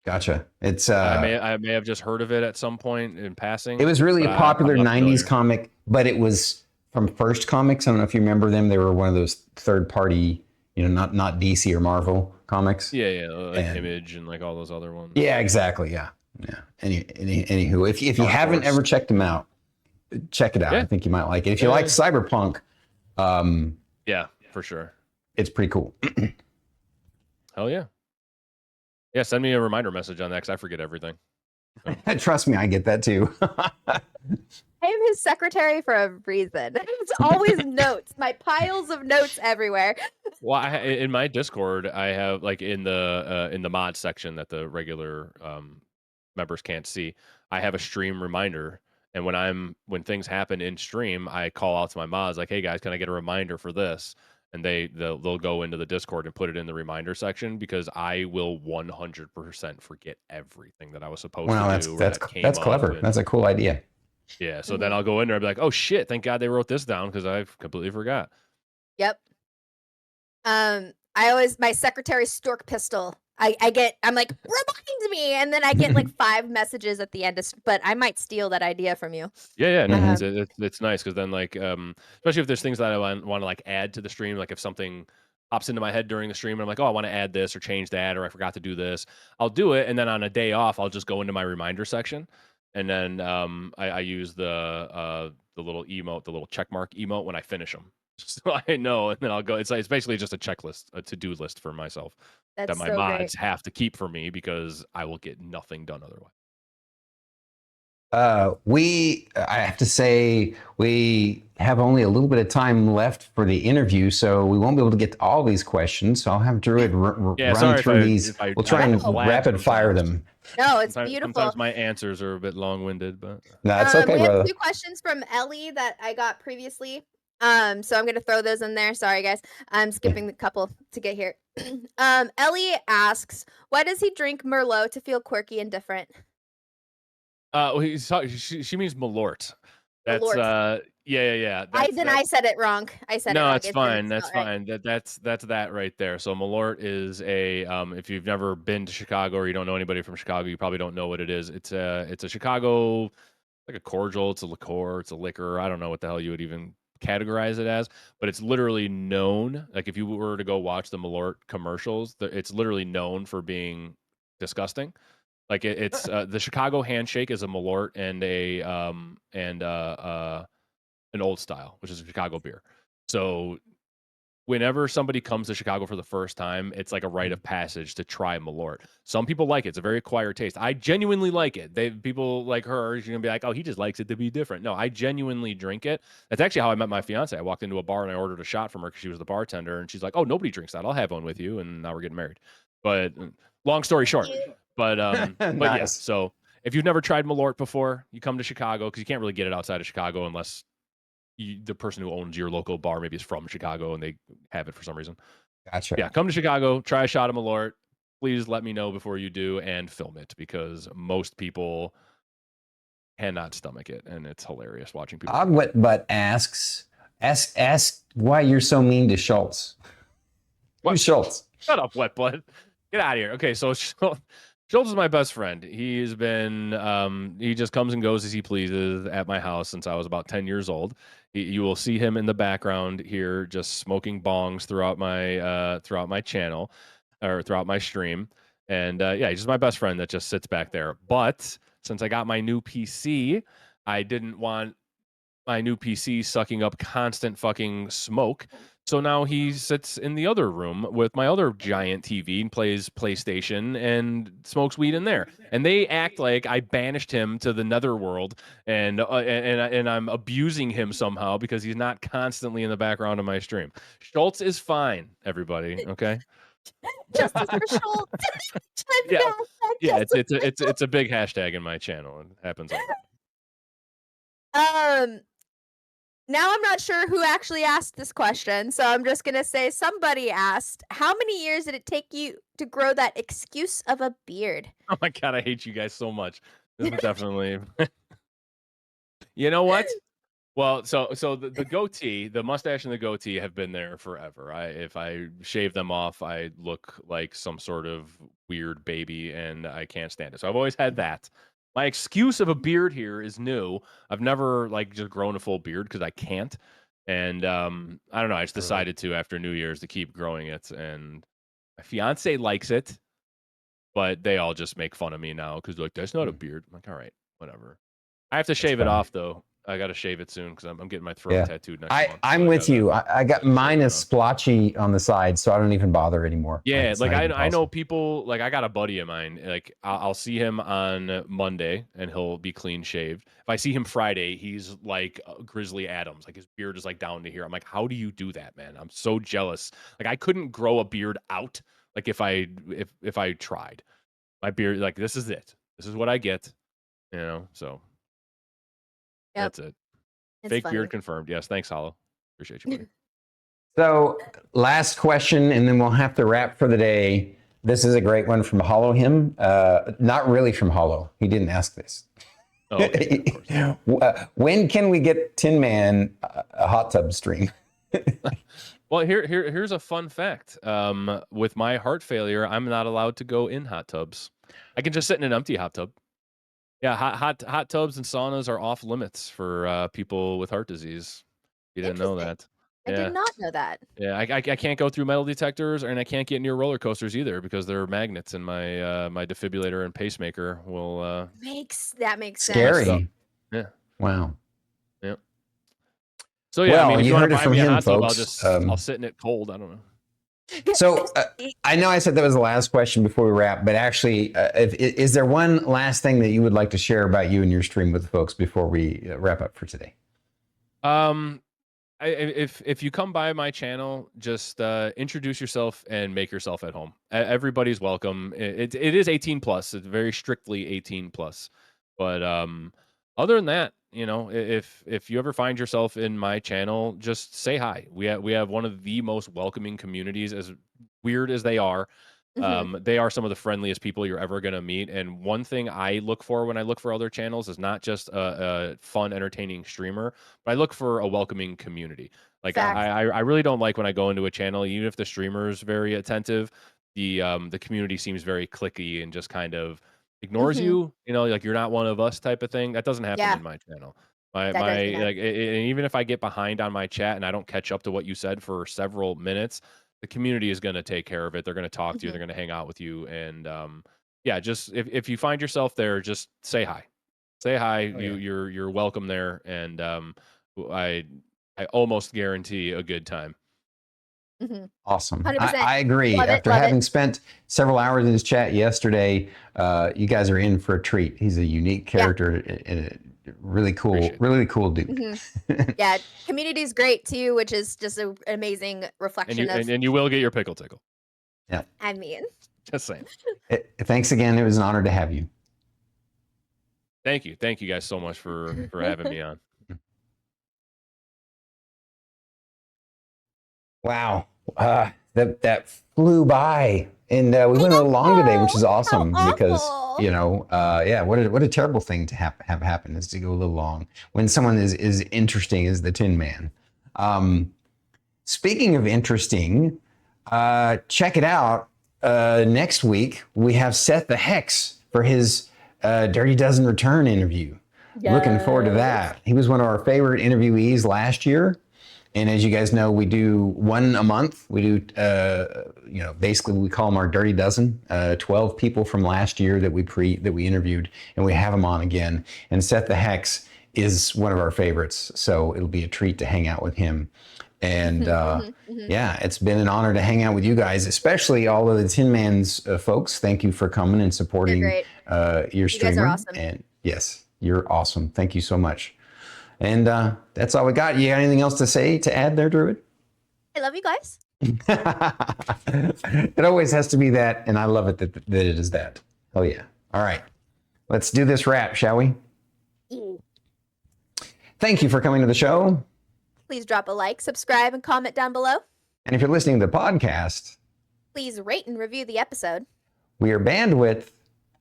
Gotcha. It's I may have just heard of it at some point in passing. It was really a popular I'm not 90s familiar. comic, but it was from First Comics. I don't know if you remember them. They were one of those third party, not DC or Marvel comics. Yeah, like Image and like all those other ones. Yeah, exactly. Yeah. Anywho, if you haven't ever checked them out, check it out. Yeah. I think you might like it. If you like cyberpunk, yeah, for sure. it's pretty cool. Hell yeah. Yeah, send me a reminder message on that because I forget everything. Trust me, I get that too. I am his secretary for a reason. It's always notes. My piles of notes everywhere. Well, in my Discord, I have like in the mod section that the regular members can't see. I have a stream reminder, and when things happen in stream, I call out to my mods like, "Hey guys, can I get a reminder for this?" And they'll go into the Discord and put it in the reminder section because I will 100% forget everything that I was supposed to do. That's clever. That's a cool idea. Yeah, so then I'll go in there and be like, "Oh shit, thank God they wrote this down because I've completely forgot." Yep. My secretary stork pistol. I'm like, remind me, and then I get like 5 messages at the end. But I might steal that idea from you. Yeah, no, it's nice because then like, especially if there's things that I want to like add to the stream, like if something pops into my head during the stream and I'm like, oh, I want to add this or change that, or I forgot to do this, I'll do it, and then on a day off, I'll just go into my reminder section, and then I use the little emote, the little check mark emote when I finish them. So I know, and then I'll go. It's basically just a checklist, a to-do list for myself that my mods have to keep for me because I will get nothing done otherwise. I have to say, we have only a little bit of time left for the interview, so we won't be able to get to all these questions. So I'll have Druid run through these. We'll try and rapid fire them. No, it's beautiful. Sometimes my answers are a bit long-winded, but no, it's okay, we brother. have 2 questions from Ellie that I got previously. So I'm gonna throw those in there. Sorry, guys. I'm skipping the couple to get here. Ellie asks, why does he drink Merlot to feel quirky and different? She means Malort. That's Malort. yeah. I said it wrong. I said it No, wrong. it's It's fine. not That's right. fine. That's that right there. So Malort is a if you've never been to Chicago or you don't know anybody from Chicago, you probably don't know what it is. It's a Chicago, like a cordial, it's a liqueur, it's a liquor. I don't know what the hell you would even categorize it as, but it's literally known. Like if you were to go watch the Malort commercials, it's literally known for being disgusting. Like it's the Chicago handshake is a Malort and an old style, which is a Chicago beer. So whenever somebody comes to Chicago for the first time, it's like a rite of passage to try Malort. Some people like it. It's a very acquired taste. I genuinely like it. People like her, you're gonna be like, oh, he just likes it to be different. No, I genuinely drink it. That's actually how I met my fiance. I walked into a bar and I ordered a shot from her because she was the bartender, and she's like, oh, nobody drinks that. I'll have one with you, and now we're getting married. But long story short, but yeah. Nice. So if you've never tried Malort before, you come to Chicago because you can't really get it outside of Chicago unless the person who owns your local bar maybe is from Chicago and they have it for some reason. Gotcha. Yeah, come to Chicago, try a shot of Malort. Please let me know before you do and film it because most people cannot stomach it, and it's hilarious watching people. But asks why you're so mean to Schultz. Who's Schultz? Shut up, wet blood. Get out of here. Okay, so Schultz is my best friend. He's been he just comes and goes as he pleases at my house since I was about 10 years old. You will see him in the background here just smoking bongs throughout my channel or throughout my stream. And yeah, he's just my best friend that just sits back there. But since I got my new PC, I didn't want my new PC sucking up constant fucking smoke. So now he sits in the other room with my other giant TV and plays PlayStation and smokes weed in there. And they act like I banished him to the netherworld and I'm abusing him somehow because he's not constantly in the background of my stream. Schultz is fine, everybody. Okay. Justice for Schultz. Yeah. It's a big hashtag in my channel. It happens a lot. Now I'm not sure who actually asked this question, so I'm just gonna say somebody asked, how many years did it take you to grow that excuse of a beard? Oh my god, I hate you guys so much. This is definitely You know what? Well, so the goatee, the mustache and the goatee have been there forever. If I shave them off, I look like some sort of weird baby and I can't stand it. So I've always had that. My excuse of a beard here is new. I've never like just grown a full beard because I can't. And I don't know, I just decided to after New Year's to keep growing it, and my fiance likes it, but they all just make fun of me now because like that's not a beard. I'm like, all right, whatever. I have to shave it off though. I got to shave it soon because I'm getting my throat tattooed next month. I'm with you. I got mine is splotchy on the side, so I don't even bother anymore. Yeah, like I know people, like I got a buddy of mine, like I'll see him on Monday and he'll be clean shaved. If I see him Friday, he's like Grizzly Adams, like his beard is like down to here. I'm like, how do you do that, man? I'm so jealous. Like I couldn't grow a beard out, like if I tried. My beard, like this is it. This is what I get, you know. So that's it. Fake funny. beard confirmed. Yes, thanks, Hollow. Appreciate you, buddy. So last question, and then we'll have to wrap for the day. This is a great one from Hollow Him. Not really from Hollow. He didn't ask this. Oh, okay, of course. When can we get Tin Man a hot tub stream? Well, here's a fun fact. With my heart failure, I'm not allowed to go in hot tubs. I can just sit in an empty hot tub. Yeah, hot tubs and saunas are off limits for people with heart disease. You didn't know that? I did not know that. Yeah, I can't go through metal detectors, and I can't get near roller coasters either because they're magnets, and my defibrillator and pacemaker will. Makes Scary. sense. Yeah. Wow. Yeah. So yeah, I mean, if you want to buy me a hot tub, folks. I'll sit in it cold. I don't know. So I know I said that was the last question before we wrap, but actually, is there one last thing that you would like to share about you and your stream with the folks before we wrap up for today? If you come by my channel, just introduce yourself and make yourself at home. Everybody's welcome. It is 18 plus. It's very strictly 18 plus. But other than that, you know, if you ever find yourself in my channel, just say hi. We have one of the most welcoming communities, as weird as they are. They are some of the friendliest people you're ever going to meet. And one thing I look for when I look for other channels is not just a fun, entertaining streamer, but I look for a welcoming community. Like Facts. I really don't like when I go into a channel, even if the streamer is very attentive, the community seems very cliquey and just kind of ignores you. You know, like you're not one of us type of thing. That doesn't happen Yeah, in my channel. My that does my me. like and even if I get behind on my chat and I don't catch up to what you said for several minutes, the community is going to take care of it. They're going to talk to you. They're going to hang out with you. And yeah, just if you find yourself there, just say hi. Say hi. Oh, yeah. You're welcome there. And I almost guarantee a good time. Awesome. 100%. I agree. Love it, After love having it. spent several hours in his chat yesterday, you guys are in for a treat. He's a unique character and a really cool dude. Yeah, community is great too, which is just an amazing reflection of. And you will get your pickle tickle. Yeah. I mean, Just saying. Thanks again. It was an honor to have you. Thank you guys so much for having me on. Wow. That flew by, and we went a little long today, which is awesome because awful. you know, yeah, what a terrible thing to have happen is to go a little long when someone is interesting as the Tin Man. Speaking of interesting, check it out. Next week we have Seth the Hex for his Dirty Dozen return interview. Looking forward to that. He was one of our favorite interviewees last year. And as you guys know, we do one a month. We do, you know, basically we call them our Dirty Dozen, 12 people from last year that we interviewed, and we have them on again. And Seth the Hex is one of our favorites, so it'll be a treat to hang out with him. And yeah, it's been an honor to hang out with you guys, especially all of the Tin Man's folks. Thank you for coming and supporting your streamer. You guys are awesome. And yes, you're awesome. Thank you so much. And that's all we got. You got anything else to add there, Druid? I love you guys. It always has to be that, and I love it that it is that. Oh yeah. All right. Let's do this wrap, shall we? Thank you for coming to the show. Please drop a like, subscribe, and comment down below. And if you're listening to the podcast, Please rate and review the episode. we are Bandwidth.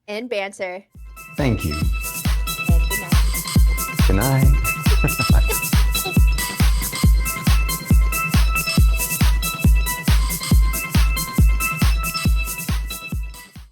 And Banter. Thank you. And good night. Good night.